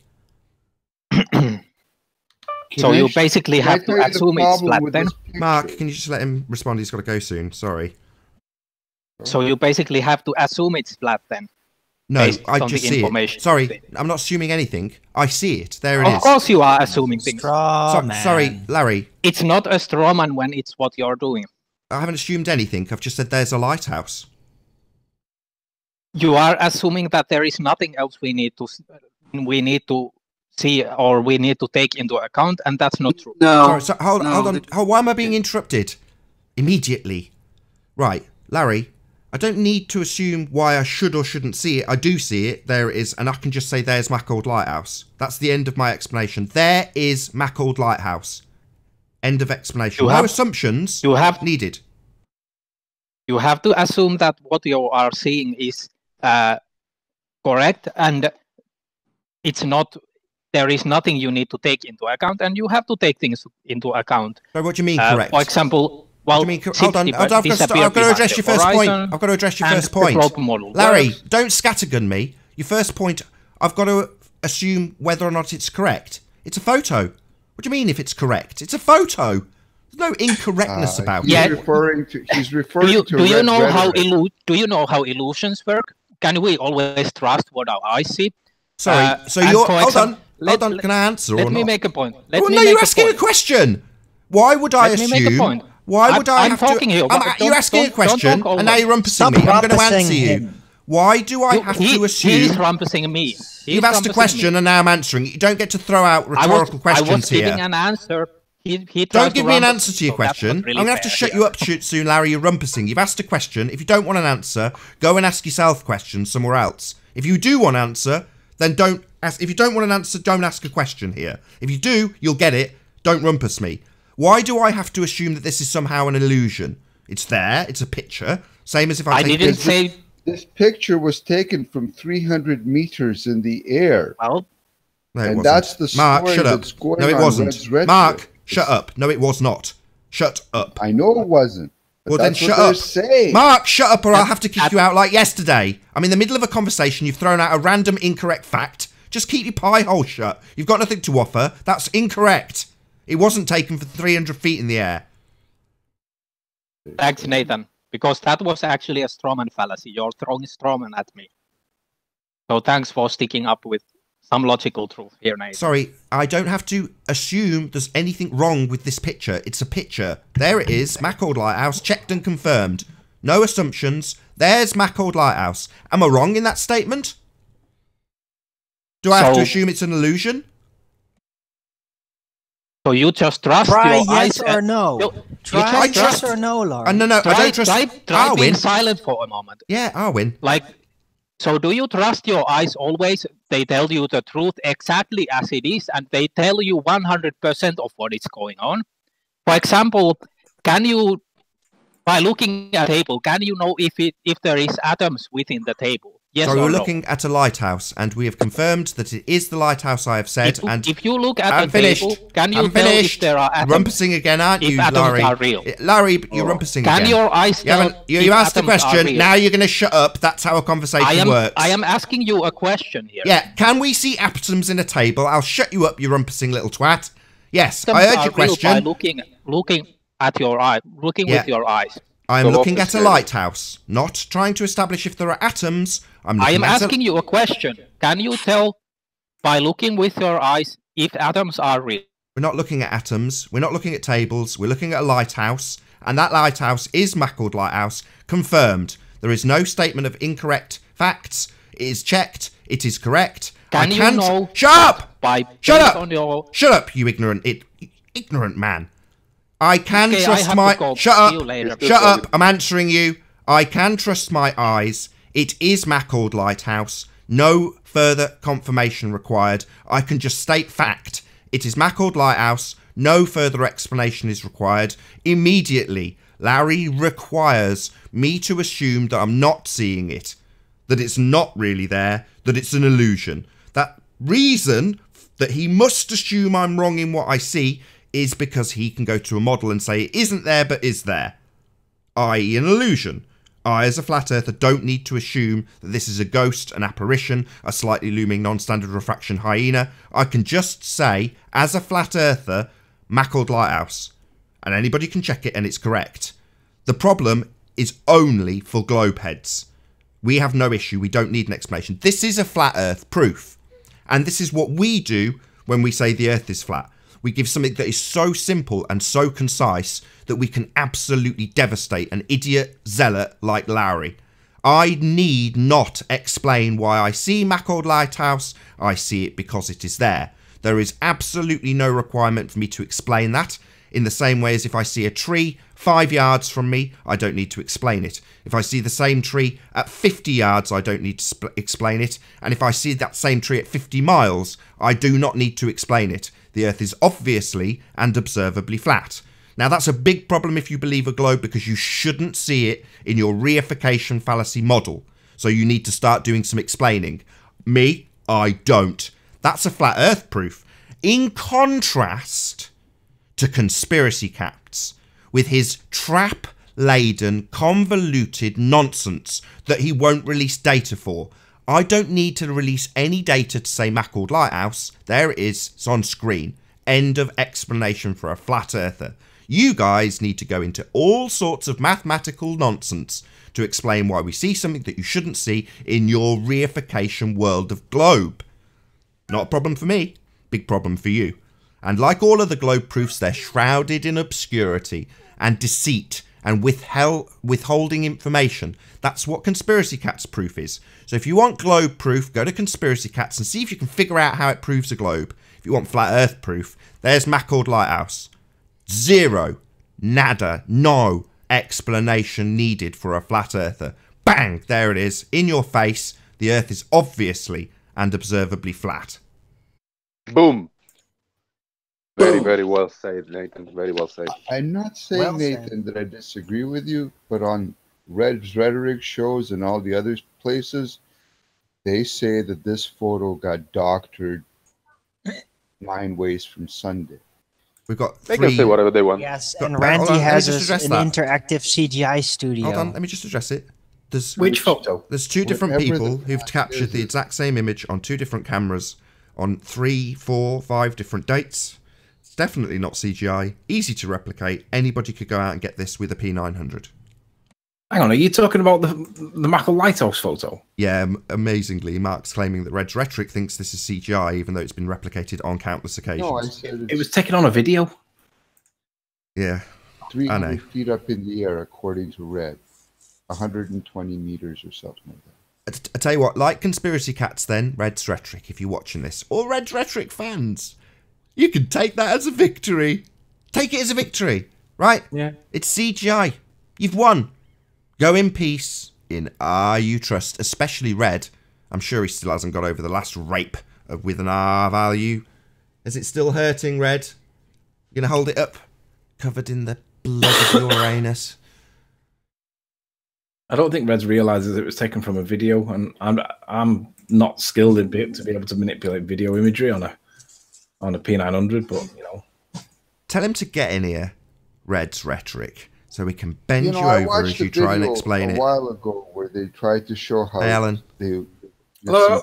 So you basically have to assume it's flat then? Mark, can you just let him respond? He's got to go soon. Sorry. So you basically have to assume it's flat then? No, I just see it. Sorry, I'm not assuming anything. I see it. There it is. Of course you are assuming things. Sorry, Larry. It's not a straw man when it's what you're doing. I haven't assumed anything. I've just said there's a lighthouse. You are assuming that there is nothing else we need to see or we need to take into account, and that's not true. No. Sorry, hold on. Why am I being interrupted? Immediately. Right, Larry. I don't need to assume why I should or shouldn't see it. I do see it. There it is. And I can just say there's Mackled Lighthouse. That's the end of my explanation. There is Mackled Lighthouse. End of explanation. No assumptions needed. You have to assume that what you are seeing is correct, and it's not. There is nothing you need to take into account, and you have to take things into account. So what do you mean correct? For example, well, hold on. I've got to address your first point. I've got to address your first point. Larry, don't scattergun me. Your first point, I've got to assume whether or not it's correct. It's a photo. What do you mean if it's correct? It's a photo. There's no incorrectness about it. He's referring to. Do you know how illusions work? Can we always trust what our eyes see? Sorry. So you're hold on. Can I answer? Let me make a point. No, you're asking a question. Why would I assume? Why would I have to? You're asking a question, and now you're rumpusing me. I'm going to answer you. Why do I have to assume? He's rumpusing me. You've asked a question, and now I'm answering. You don't get to throw out rhetorical questions here. I was giving an answer. Don't give me an answer to your question. I'm going to have to shut you up soon, Larry. You're rumpusing. You've asked a question. If you don't want an answer, go and ask yourself questions somewhere else. If you do want an answer, then don't ask. If you don't want an answer, don't ask a question here. If you do, you'll get it. Don't rumpus me. Why do I have to assume that this is somehow an illusion? It's there. It's a picture. Same as if I didn't say... This picture was taken from 300 meters in the air. Well, no, it and wasn't. that's the story. Mark, shut up. That's going No, it on wasn't. Mark, shut up. No, it was not. Shut up. I know it wasn't. Well, then shut up. Mark, shut up or I'll have to kick you out like yesterday. I'm in the middle of a conversation. You've thrown out a random incorrect fact. Just keep your pie hole shut. You've got nothing to offer. That's incorrect. It wasn't taken for 300 feet in the air. Thanks, Nathan. Because that was actually a strawman fallacy. You're throwing strawman at me. So thanks for sticking up with some logical truth here, Nathan. Sorry, I don't have to assume there's anything wrong with this picture. It's a picture. There it is, Mackled Lighthouse, checked and confirmed. No assumptions. There's Mackled Lighthouse. Am I wrong in that statement? Do I have to assume it's an illusion? So you just trust your yes eyes or no? Try yes or no, Lauren. No, I don't trust. Try being silent for a moment. Yeah, Arwin. So do you trust your eyes always? They tell you the truth exactly as it is, and they tell you 100% of what is going on. For example, can you, by looking at a table, can you know if there is atoms within the table? Yes so or we're no? looking at a lighthouse, and we have confirmed that it is the lighthouse I have said. If you look at the table, can you tell if there are atoms? Rumpusing again, aren't you, Larry? Are real. Larry, you're rumpusing again. Can your eyes tell you asked a question, now you're going to shut up. That's how a conversation works. I am asking you a question here. Yeah, can we see atoms in a table? I'll shut you up, you rumpusing little twat. Yes, I heard your question. By looking at your eye, with your eyes. I am looking at a lighthouse, not trying to establish if there are atoms. I am asking you a question. Can you tell by looking with your eyes if atoms are real? We're not looking at atoms. We're not looking at tables. We're looking at a lighthouse. And that lighthouse is Mackled Lighthouse. Confirmed. There is no statement of incorrect facts. It is checked. It is correct. Can you know? Shut up! Shut up! Shut up, you ignorant man. I can trust my... Shut up! Shut up! I'm answering you. I can trust my eyes. It is Mackled Lighthouse. No further confirmation required. I can just state fact. It is Mackled Lighthouse. No further explanation is required. Immediately, Larry requires me to assume that I'm not seeing it, that it's not really there, that it's an illusion. That reason that he must assume I'm wrong in what I see is because he can go to a model and say it isn't there but is there, i.e. an illusion. I, as a flat earther, don't need to assume that this is a ghost, an apparition, a slightly looming non-standard refraction hyena. I can just say, as a flat earther, Mackilled Lighthouse. And anybody can check it and it's correct. The problem is only for globe heads. We have no issue. We don't need an explanation. This is a flat earth proof. And this is what we do when we say the earth is flat. We give something that is so simple and so concise that we can absolutely devastate an idiot zealot like Larry. I need not explain why I see Mackilled Lighthouse. I see it because it is there. There is absolutely no requirement for me to explain that. In the same way as if I see a tree 5 yards from me, I don't need to explain it. If I see the same tree at 50 yards, I don't need to explain it. And if I see that same tree at 50 miles, I do not need to explain it. The Earth is obviously and observably flat. Now that's a big problem if you believe a globe, because you shouldn't see it in your reification fallacy model. So you need to start doing some explaining. Me, I don't. That's a flat Earth proof. In contrast to Conspiracy Cats, with his trap-laden, convoluted nonsense that he won't release data for. I don't need to release any data to say Mackilled Lighthouse. There it is. It's on screen. End of explanation for a flat earther. You guys need to go into all sorts of mathematical nonsense to explain why we see something that you shouldn't see in your reification world of globe. Not a problem for me. Big problem for you. And like all other globe proofs, they're shrouded in obscurity and deceit and withholding information. That's what Conspiracy Cats proof is. So if you want globe proof, go to Conspiracy Cats and see if you can figure out how it proves a globe. If you want flat earth proof, there's Mackilled Lighthouse. Zero, nada, no explanation needed for a flat earther. Bang, there it is, in your face. The earth is obviously and observably flat. Boom. Very, very well said, Nathan. Very well said. I'm not saying, Nathan, that I disagree with you, but on Red's Rhetoric shows and all the other places, they say that this photo got doctored 9 ways from Sunday. We've got They can say whatever they want. Yes, and Randy has an interactive CGI studio. Hold on, let me just address it. Which photo? There's two different people who've captured the exact same image on 2 different cameras on 3, 4, 5 different dates. It's definitely not CGI. Easy to replicate. Anybody could go out and get this with a P900. Hang on, are you talking about the Mackilled Lighthouse photo? Yeah, amazingly, Mark's claiming that Red's Rhetoric thinks this is CGI, even though it's been replicated on countless occasions. No, I said it was taken on a video. Yeah, 300 feet up in the air, according to Red. 120 meters or something like that. I tell you what, like Conspiracy Cats then, Red's Rhetoric, if you're watching this, or Red's Rhetoric fans, you can take that as a victory. Take it as a victory, right? Yeah. It's CGI. You've won. Go in peace, in R you trust, especially Red. I'm sure he still hasn't got over the last rape with an R value. Is it still hurting, Red? You gonna hold it up? Covered in the blood of Uranus. I don't think Reds realizes it was taken from a video, and I'm not skilled in to be able to manipulate video imagery on a P900, but you know. Tell him to get in here, Red's Rhetoric, so we can bend you over as you try and explain it. A while ago, where they tried to show how hey, Alan. Hello.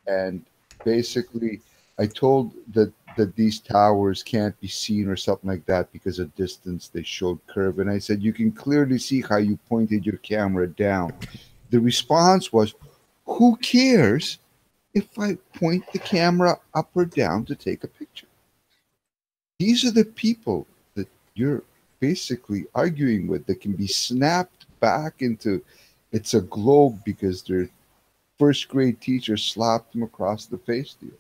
And basically, I told that these towers can't be seen or something like that because of distance. They showed curve, and I said you can clearly see how you pointed your camera down. The response was, "Who cares if I point the camera up or down to take a picture?" These are the people that you're basically arguing with that can be snapped back into it's a globe because their first grade teacher slapped them across the face to you.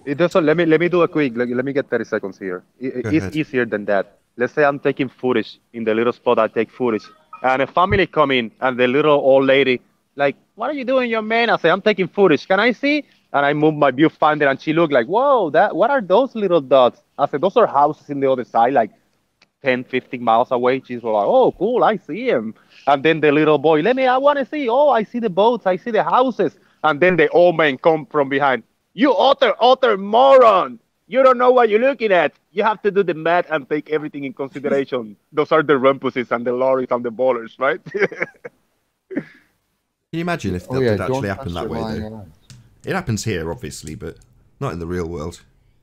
It doesn't. Let me do a quick. Let me get 30 seconds here. It's easier than that. Let's say I'm taking footage in the little spot I take footage, and a family come in, and the little old lady like, "What are you doing, young man?" I say, "I'm taking footage. Can I see?" And I moved my viewfinder, and she looked like, whoa, what are those little dots? I said, those are houses in the other side, like 10, 15 miles away. She's like, oh, cool, I see him. And then the little boy, I want to see. Oh, I see the boats, I see the houses. And then the old man come from behind. You utter moron. You don't know what you're looking at. You have to do the math and take everything in consideration. Those are the rumpuses and the lorries and the ballers, right? Can you imagine if that did actually happen that way, though? It happens here, obviously, but not in the real world.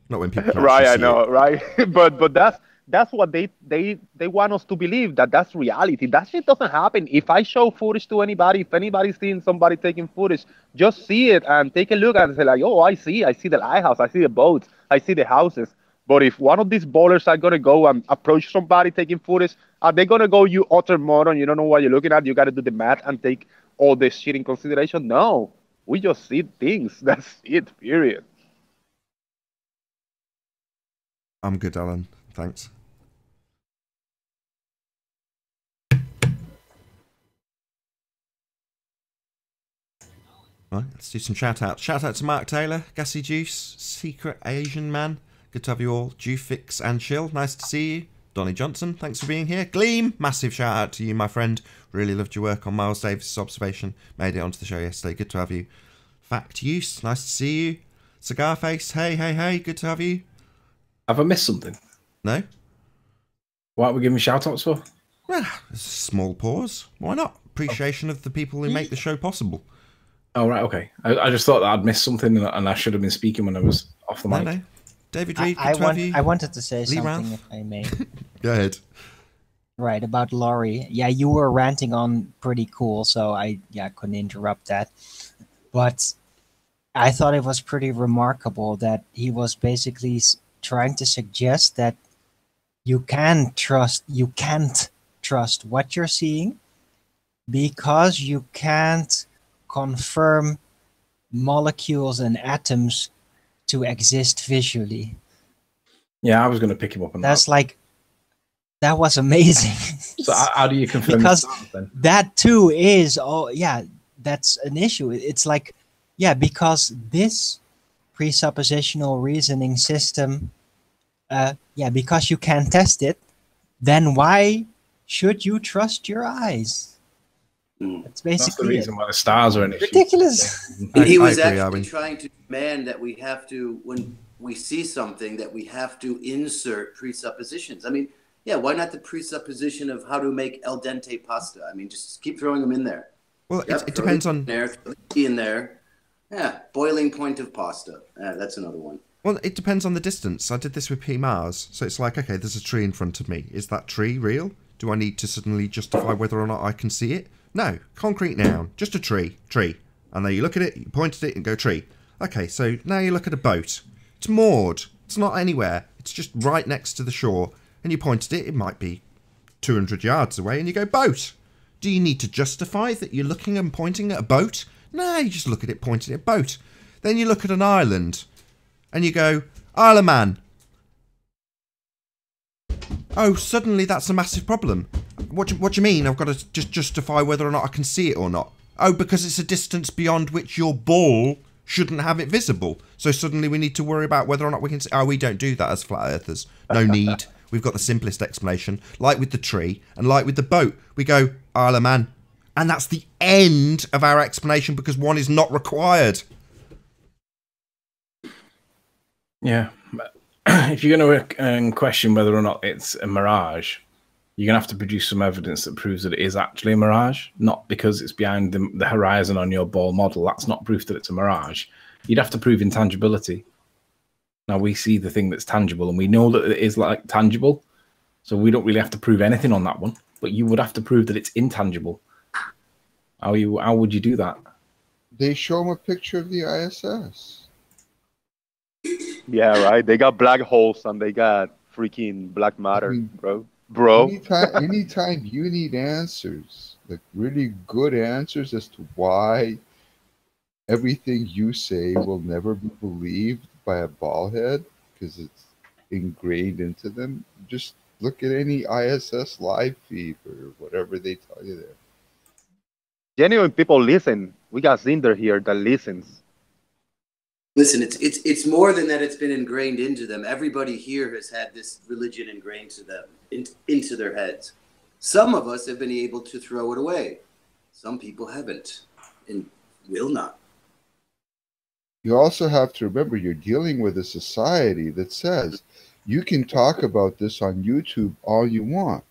Not when people can right, I actually see know, it. right? but that's what they want us to believe, that's reality. That shit doesn't happen. If I show footage to anybody, if anybody's seeing somebody taking footage, just see it and take a look and say like, oh, I see the lighthouse, I see the boats, I see the houses. But if one of these ballers are gonna go and approach somebody taking footage, are they gonna go, you utter moron, you don't know what you're looking at, you gotta do the math and take all this shit in consideration? No. We just see things. That's it, period. I'm good, Alan. Thanks. Right, let's do some shout-outs. Shout-out to Mark Taylor, Gassy Juice, Secret Asian Man. Good to have you all. Jufix and Chill, nice to see you. Donnie Johnson, thanks for being here. Gleam, massive shout-out to you, my friend. Really loved your work on Miles Davis' observation. Made it onto the show yesterday. Good to have you. Fact Use, nice to see you. Cigar Face, hey, good to have you. Have I missed something? No. What are we giving shout-outs for? Well, a small pause. Why not? Appreciation of the people who make the show possible. Oh, right, okay. I just thought that I'd missed something and I should have been speaking when I was off the mic. No. David Reed, good to have you. I wanted to say Lee something, Ralph. if I may. Go ahead. Right, about Laurie. Yeah, you were ranting on pretty cool, so I couldn't interrupt that. But I thought it was pretty remarkable that he was basically trying to suggest that you can't trust what you're seeing because you can't confirm molecules and atoms to exist visually. Yeah, I was going to pick him up on That's that. like, that was amazing. So how do you confirm because that, then? that too is, that's an issue. It's like, because this presuppositional reasoning system, because you can test it, then why should you trust your eyes? That's basically That's the reason why the stars are an issue. ridiculous. He was I agree, actually trying to demand that we have to, when we see something, that we have to insert presuppositions. I mean, why not the presupposition of how to make al dente pasta? I mean, just keep throwing them in there. Well, it depends on... In there. Yeah, boiling point of pasta. That's another one. Well, it depends on the distance. I did this with P. Mars. So it's like, okay, there's a tree in front of me. Is that tree real? Do I need to suddenly justify whether or not I can see it? No. Concrete noun. Just a tree. Tree. And then you look at it, you point at it and go tree. Okay, so now you look at a boat. It's moored. It's not anywhere. It's just right next to the shore. And you point at it, it might be 200 yards away, and you go boat. Do you need to justify that you're looking and pointing at a boat? No, you just look at it, pointing at a boat. Then you look at an island, and you go, Isle of Man. Oh, suddenly that's a massive problem. What do you mean? I've got to just justify whether or not I can see it or not. Oh, because it's a distance beyond which your ball shouldn't have it visible. So suddenly we need to worry about whether or not we can see. Oh, we don't do that as flat earthers. No need. We've got the simplest explanation. Like with the tree and like with the boat. We go, Isle of Man. And that's the end of our explanation because one is not required. Yeah. If you're going to question whether or not it's a mirage, you're going to have to produce some evidence that proves that it is actually a mirage, not because it's behind the horizon on your ball model. That's not proof that it's a mirage. You'd have to prove intangibility. Now, we see the thing that's tangible, and we know that it is like tangible, so we don't really have to prove anything on that one, but you would have to prove that it's intangible. How would you do that? They show them a picture of the ISS. Yeah, right. They got black holes and they got freaking black matter, bro. Anytime you need answers, like really good answers as to why everything you say will never be believed by a ballhead because it's ingrained into them, just look at any ISS live feed or whatever they tell you there. Genuine people listen. We got Zinder here that listens. Listen, it's more than that. It's been ingrained into them. Everybody here has had this religion ingrained to them, into their heads. Some of us have been able to throw it away. Some people haven't and will not. You also have to remember you're dealing with a society that says you can talk about this on YouTube all you want,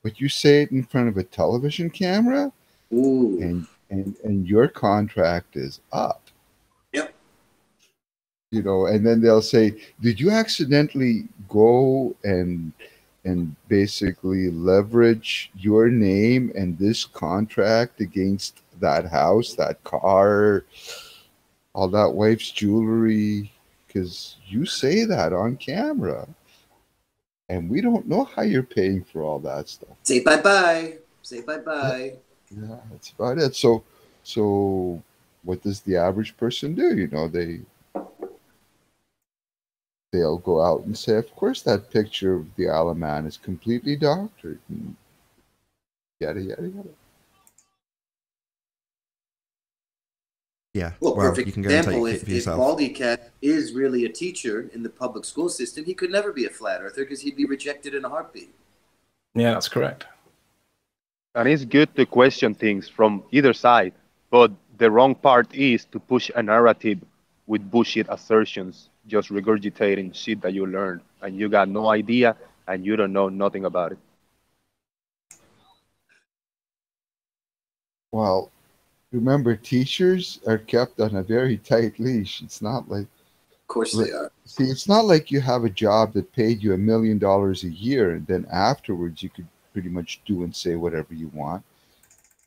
but you say it in front of a television camera, Ooh. and your contract is up. Yep. You know, and then they'll say, "Did you accidentally go and basically leverage your name and this contract against that house, that car, all that wife's jewelry, because you say that on camera, and we don't know how you're paying for all that stuff." Say bye-bye. Say bye-bye. Yeah, that's about it. So what does the average person do? You know, they'll go out and say, of course that picture of the Alaman is completely doctored, and yada, yada, yada. Yeah, Well, perfect you can go and take example, it for if yourself. Baldy Cat is really a teacher in the public school system, he could never be a flat earther because he'd be rejected in a heartbeat. Yeah, that's correct. And it's good to question things from either side, but the wrong part is to push a narrative with bullshit assertions, just regurgitating shit that you learned, and you got no idea, and you don't know nothing about it. Well, remember, teachers are kept on a very tight leash. It's not like, Of course they are. see, it's not like you have a job that paid you $1 million a year, and then afterwards you could pretty much do and say whatever you want.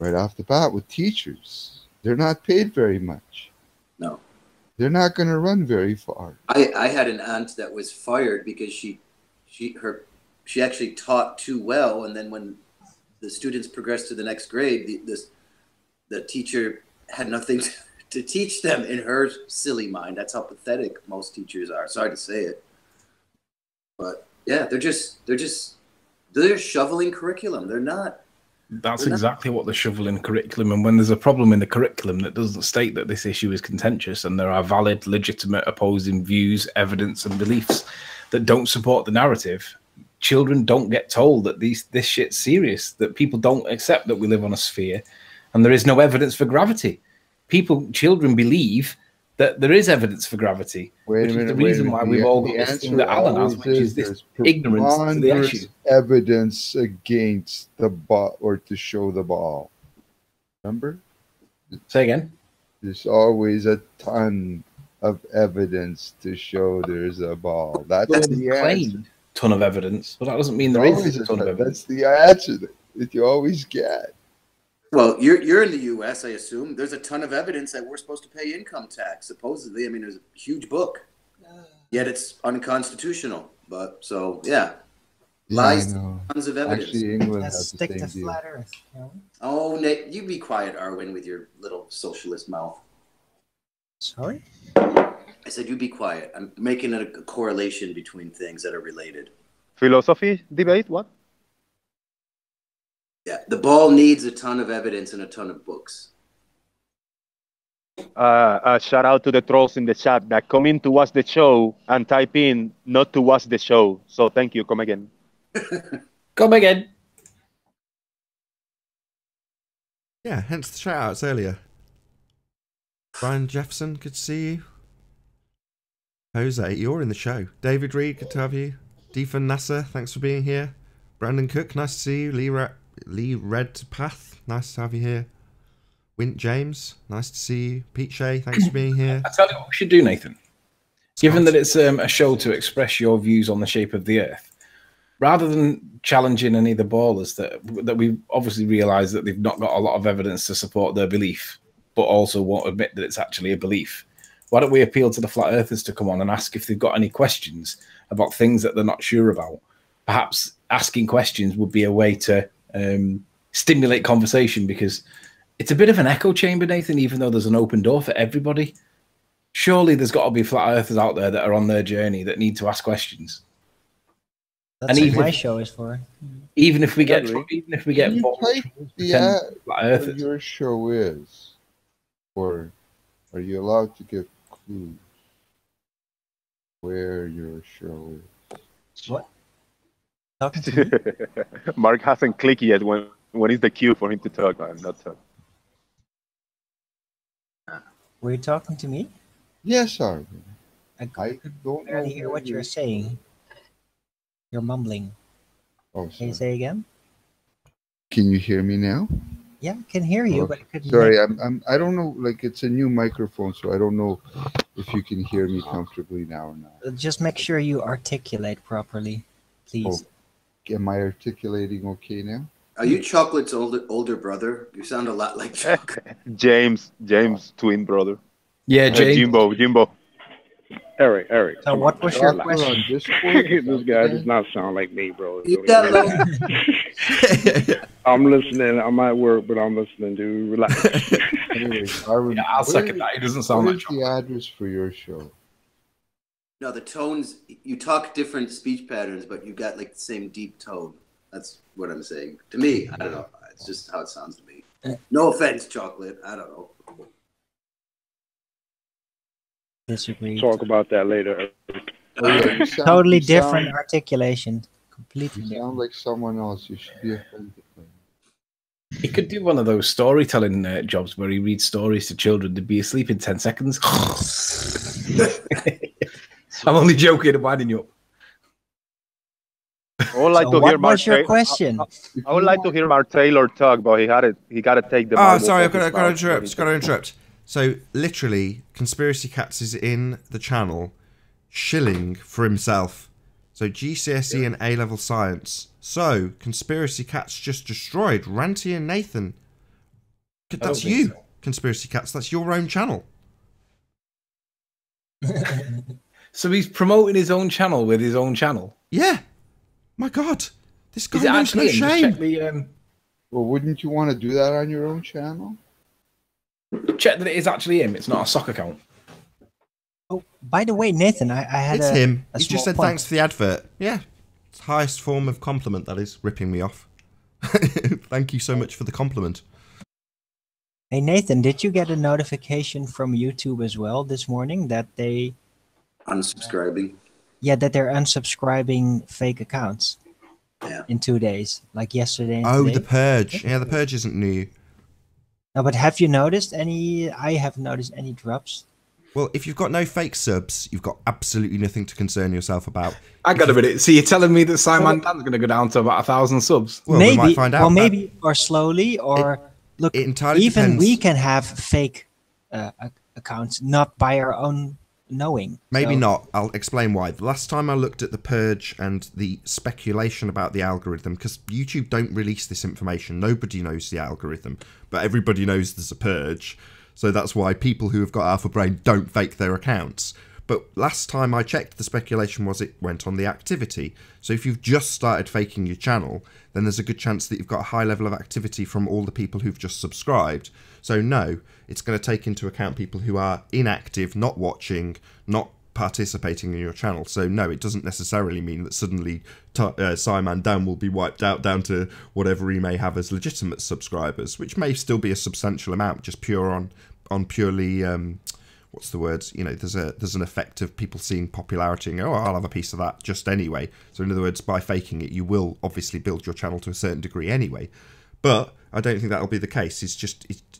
Right off the bat with teachers, they're not paid very much. No. They're not going to run very far. I had an aunt that was fired because she actually taught too well, and then when the students progressed to the next grade, the teacher had nothing to teach them in her silly mind. That's how pathetic most teachers are. Sorry to say it, but yeah, they're just shoveling curriculum. They're not. That's exactly what they're shoveling curriculum. And when there's a problem in the curriculum that doesn't state that this issue is contentious and there are valid, legitimate, opposing views, evidence, and beliefs that don't support the narrative, children don't get told that this shit's serious, that people don't accept that we live on a sphere and there is no evidence for gravity. Children believe that there is evidence for gravity, which is the reason why we've all got this thing that Alan has, which is this ignorance to the issue. Evidence against the ball or to show the ball. Remember? Say again? There's always a ton of evidence to show there's a ball. That's the answer. Ton of evidence, but that doesn't mean there is a ton of evidence. That's the answer that you always get. Well, you're in the U.S., I assume. There's a ton of evidence that we're supposed to pay income tax, supposedly. I mean, there's a huge book. Yet it's unconstitutional. But, so, yeah. Lies, tons of evidence. Actually, England Let's has the stick same to deal. flat Earth. Oh, Nick, you be quiet, Arwen, with your little socialist mouth. Sorry? I said you be quiet. I'm making a correlation between things that are related. Philosophy debate, what? Yeah, the ball needs a ton of evidence and a ton of books. Shout out to the trolls in the chat that come in to watch the show and type in not to watch the show. So thank you. Come again. Come again. Yeah, hence the shout outs earlier. Brian Jefferson, good to see you. Jose, you're in the show. David Reed, good to have you. Deefan Nasser, thanks for being here. Brandon Cook, nice to see you. Lee Redpath, nice to have you here. Wint James, nice to see you. Pete Shea, thanks for being here. I tell you what we should do, Nathan. Given that it's a show to express your views on the shape of the Earth, rather than challenging any of the ballers that we obviously realise that they've not got a lot of evidence to support their belief, but also won't admit that it's actually a belief, why don't we appeal to the flat earthers to come on and ask if they've got any questions about things that they're not sure about? Perhaps asking questions would be a way to stimulate conversation, because it's a bit of an echo chamber, Nathan, even though there's an open door for everybody. Surely there's got to be flat earthers out there that are on their journey that need to ask questions. That's and what my show is for. Even if we get Can flat what your show is, or are you allowed to give clues? where your show is. What? Talking to me? Mark hasn't clicked yet when is the cue for him to talk. I'm not talking. Were you talking to me? Yes, Arvin. I I don't know barely hear what you're saying. You're mumbling. Oh, Can sorry. you say again? Can you hear me now? Yeah, I can hear you, Oh, but I couldn't sorry, hear. I don't know. Like it's a new microphone, so I don't know if you can hear me comfortably now or not. Just make sure you articulate properly, please. Oh, am I articulating okay now? Are you Chocolate's older brother? You sound a lot like Chocolate. James, twin brother. Yeah, James. Jimbo. Eric. So come what on, was man. your Chocolate question? on Discord? This guy does not sound like me, bro. You got low. I'm listening. I'm at work, but I'm listening, dude. Relax. Anyways, Arvin, Yeah, I'll second that. He doesn't sound what like is the address for your show? No, the tones. You talk different speech patterns, but you got like the same deep tone. That's what I'm saying. To me, I don't know. It's just how it sounds to me. No offense, Chocolate. I don't know. Disagree. Talk about that later. Oh, yeah, you sound, Totally you different sound- articulation. Completely You different. sound like someone else. You should be offended. He could do one of those storytelling jobs where he reads stories to children to be asleep in 10 seconds. I'm only joking, I'm winding you up. I would like So to what hear Mark was your Taylor- question? I would like to hear Mark Taylor talk, but he got to take the. Oh, Bible sorry, I've from his got to mouth. interrupt. Got to interrupt. So, literally, Conspiracy Cats is in the channel, shilling for himself. So, GCSE and A-level science. So, Conspiracy Cats just destroyed Ranty and Nathan. That's think you, so. Conspiracy Cats. That's your own channel. So he's promoting his own channel with his own channel. Yeah. My God. This guy Is it knows no actually him? Just shame. check the, Well, wouldn't you want to do that on your own channel? check that it is actually him. It's not a sock account. Oh, by the way, Nathan, I had It's him. a He small just said point. thanks for the advert. Yeah. It's the highest form of compliment, that is. Ripping me off. Thank you so much for the compliment. Hey Nathan, did you get a notification from YouTube as well this morning that they Unsubscribing. that they're unsubscribing fake accounts Yeah. in 2 days, like yesterday and Oh, today? the Purge. Yeah, the Purge isn't new. No, but have you noticed any? I haven't noticed any drops. Well, if you've got no fake subs, you've got absolutely nothing to concern yourself about. I got a minute. So you're telling me that Simon Dan's going to go down to about 1,000 subs? Well, maybe, we might find out. well, maybe, or slowly, or look. It entirely Even depends. we can have fake accounts, not by our own knowing. Maybe So- not. I'll explain why. The last time I looked at the Purge and the speculation about the algorithm, because YouTube don't release this information. Nobody knows the algorithm, but everybody knows there's a Purge. So that's why people who have got Alpha Brain don't fake their accounts. But last time I checked, the speculation was it went on the activity. So if you've just started faking your channel, then there's a good chance that you've got a high level of activity from all the people who've just subscribed. So no, it's going to take into account people who are inactive, not watching, not participating in your channel. So no, it doesn't necessarily mean that suddenly Simon Dan will be wiped out down to whatever he may have as legitimate subscribers, which may still be a substantial amount, just pure on purely what's the word? You know, there's an effect of people seeing popularity and go, oh, I'll have a piece of that just anyway. So in other words, by faking it, you will obviously build your channel to a certain degree anyway. But I don't think that'll be the case. It's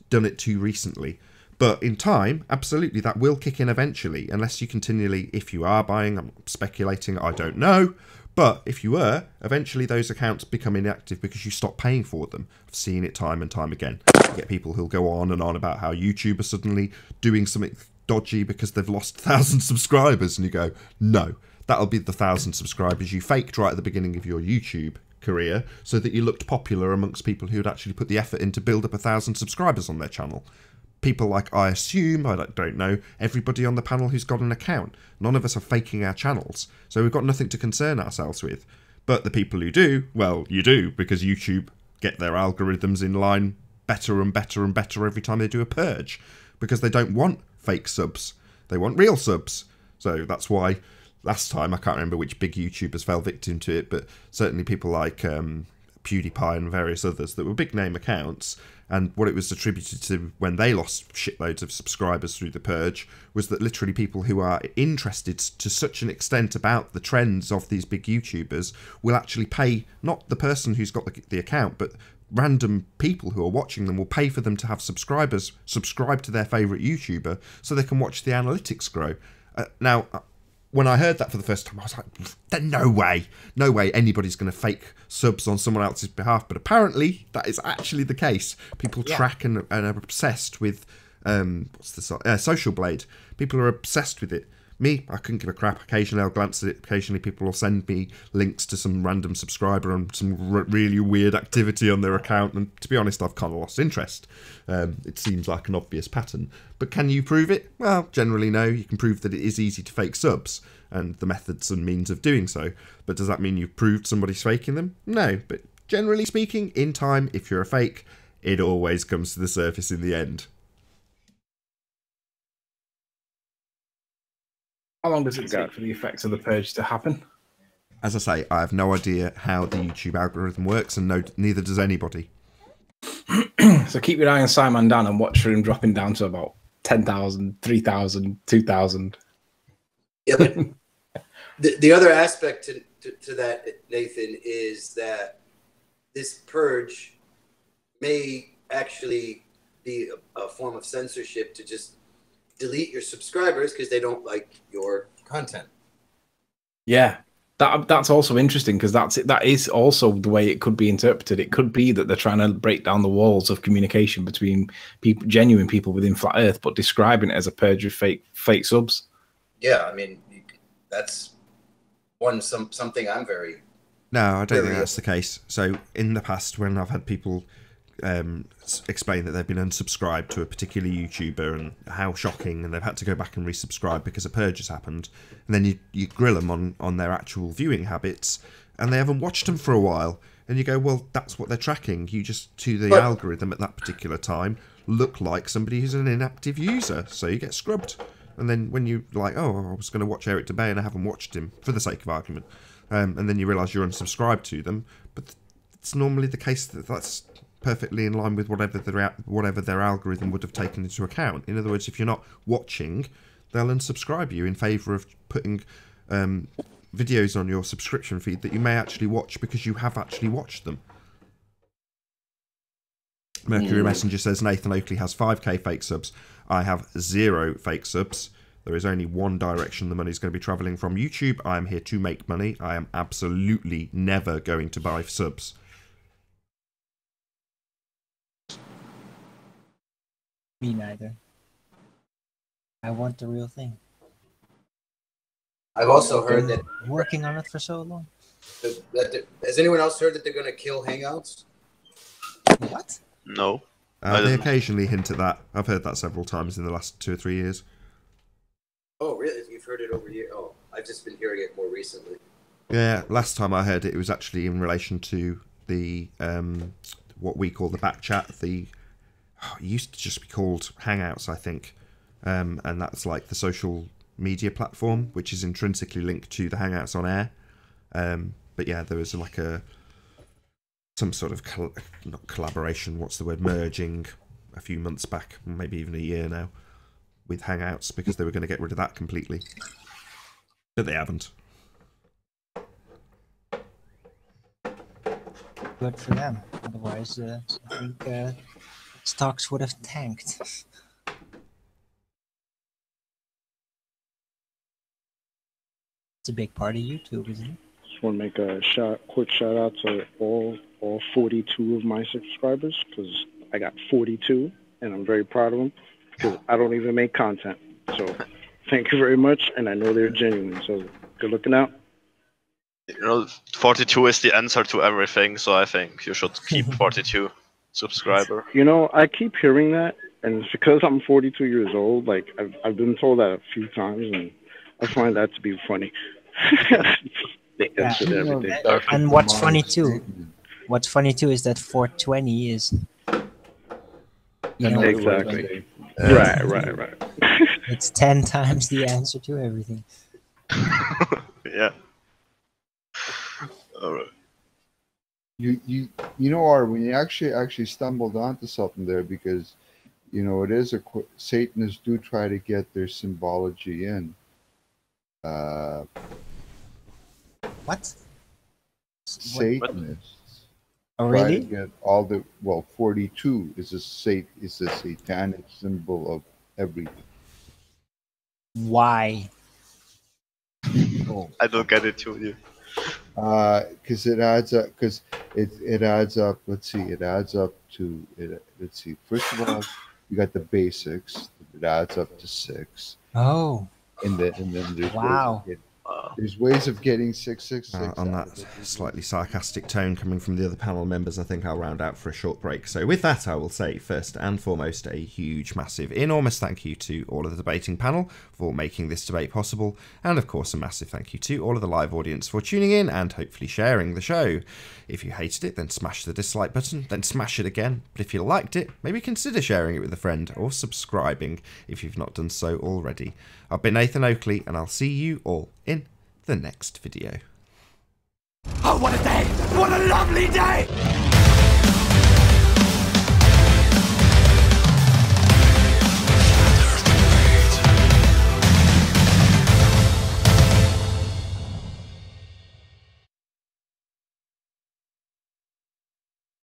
done it too recently. But in time, absolutely, that will kick in eventually, unless you continually, if you are buying, I'm speculating, I don't know. But if you were, eventually those accounts become inactive because you stop paying for them. I've seen it time and time again. You get people who'll go on and on about how YouTube are suddenly doing something dodgy because they've lost 1,000 subscribers, and you go, no, that'll be the 1,000 subscribers you faked right at the beginning of your YouTube career so that you looked popular amongst people who'd actually put the effort in to build up 1,000 subscribers on their channel. People like, I assume, I don't know, everybody on the panel who's got an account. None of us are faking our channels, so we've got nothing to concern ourselves with. But the people who do, well, you do, because YouTube get their algorithms in line better and better and better every time they do a purge, because they don't want fake subs. They want real subs. So that's why last time, I can't remember which big YouTubers fell victim to it, but certainly people like PewDiePie and various others that were big name accounts. And what it was attributed to when they lost shitloads of subscribers through the purge was that literally people who are interested to such an extent about the trends of these big YouTubers will actually pay, not the person who's got the account, but random people who are watching them will pay for them to have subscribers subscribe to their favourite YouTuber so they can watch the analytics grow. Now, when I heard that for the first time, I was like, no way anybody's going to fake subs on someone else's behalf. But apparently, that is actually the case. People track and are obsessed with, Social Blade. People are obsessed with it. Me, I couldn't give a crap. Occasionally I'll glance at it. Occasionally people will send me links to some random subscriber on some really weird activity on their account. And to be honest, I've kind of lost interest. It seems like an obvious pattern. But can you prove it? Well, generally no. You can prove that it is easy to fake subs and the methods and means of doing so. But does that mean you've proved somebody's faking them? No. But generally speaking, in time, if you're a fake, it always comes to the surface in the end. How long does it take for the effects of the purge to happen? As I say, I have no idea how the YouTube algorithm works, and neither does anybody. So keep your eye on Simon Dan and watch for him dropping down to about 10,000, 3,000, 2,000. Yeah, but the other aspect to that, Nathan, is that this purge may actually be a form of censorship to just delete your subscribers because they don't like your content. Yeah, that's also interesting because that is also the way it could be interpreted. It could be that they're trying to break down the walls of communication between people, genuine people within Flat Earth, but describing it as a purge of fake subs. Yeah, I mean, that's something I'm very... No, I don't think that's the case. So in the past, when I've had people explain that they've been unsubscribed to a particular YouTuber and how shocking, and they've had to go back and resubscribe because a purge has happened, and then you grill them on their actual viewing habits, and they haven't watched them for a while, and you go, well, that's what they're tracking. You just, to the algorithm at that particular time, look like somebody who's an inactive user, so you get scrubbed. And then when you like, oh, I was going to watch Eric DeBay and I haven't watched him, for the sake of argument, and then you realise you're unsubscribed to them, but it's normally the case that that's perfectly in line with whatever their algorithm would have taken into account. In other words, if you're not watching, they'll unsubscribe you in favour of putting videos on your subscription feed that you may actually watch because you have actually watched them. Mercury Messenger says Nathan Oakley has 5k fake subs. I have 0 fake subs. There is only one direction the money is going to be travelling from: YouTube. I am here to make money. I am absolutely never going to buy subs. Me neither. I want the real thing. I've also heard that... Working on it for so long. Has anyone else heard that they're going to kill Hangouts? What? No. They occasionally hint at that. I've heard that several times in the last 2 or 3 years. Oh, really? You've heard it over here? Oh, I've just been hearing it more recently. Yeah, last time I heard it, it was actually in relation to the what we call the back chat. It used to just be called Hangouts, I think, and that's like the social media platform, which is intrinsically linked to the Hangouts on air. But yeah, there was like some sort of not collaboration, what's the word, merging a few months back, maybe even a year now, with Hangouts, because they were going to get rid of that completely, but they haven't. Good for them. Otherwise, I think stocks would have tanked. It's a big part of YouTube, isn't it? Just want to make a quick shout out to all 42 of my subscribers, because I got 42, and I'm very proud of them, because I don't even make content. So thank you very much, and I know they're genuine, so good looking out. You know, 42 is the answer to everything, so I think you should keep 42 subscriber. You know, I keep hearing that, and it's because I'm 42 years old. Like, I've been told that a few times, and I find that to be funny. The answer to everything. And what's funny too is that 420 is, you know, exactly. Right. It's 10 times the answer to everything. Yeah. All right. You know, Arwin, you actually stumbled onto something there, because you know it is Satanists do try to get their symbology in. What? Satanists. Oh, Try to really? get all the 42 is a satanic symbol of everything. Why? Oh. I don't get it too. Because it adds up. Because it adds up. Let's see. It adds up to it. Let's see. First of all, you got the basics. It adds up to 6. Oh. And then there's wow. There's ways of getting 666. On that slightly sarcastic tone coming from the other panel members, I think I'll round out for a short break. So with that, I will say first and foremost a huge, massive, enormous thank you to all of the debating panel for making this debate possible, and of course a massive thank you to all of the live audience for tuning in and hopefully sharing the show. If you hated it, then smash the dislike button, then smash it again. But if you liked it, maybe consider sharing it with a friend or subscribing if you've not done so already. I've been Nathan Oakley, and I'll see you all in the next video. Oh, what a day! What a lovely day!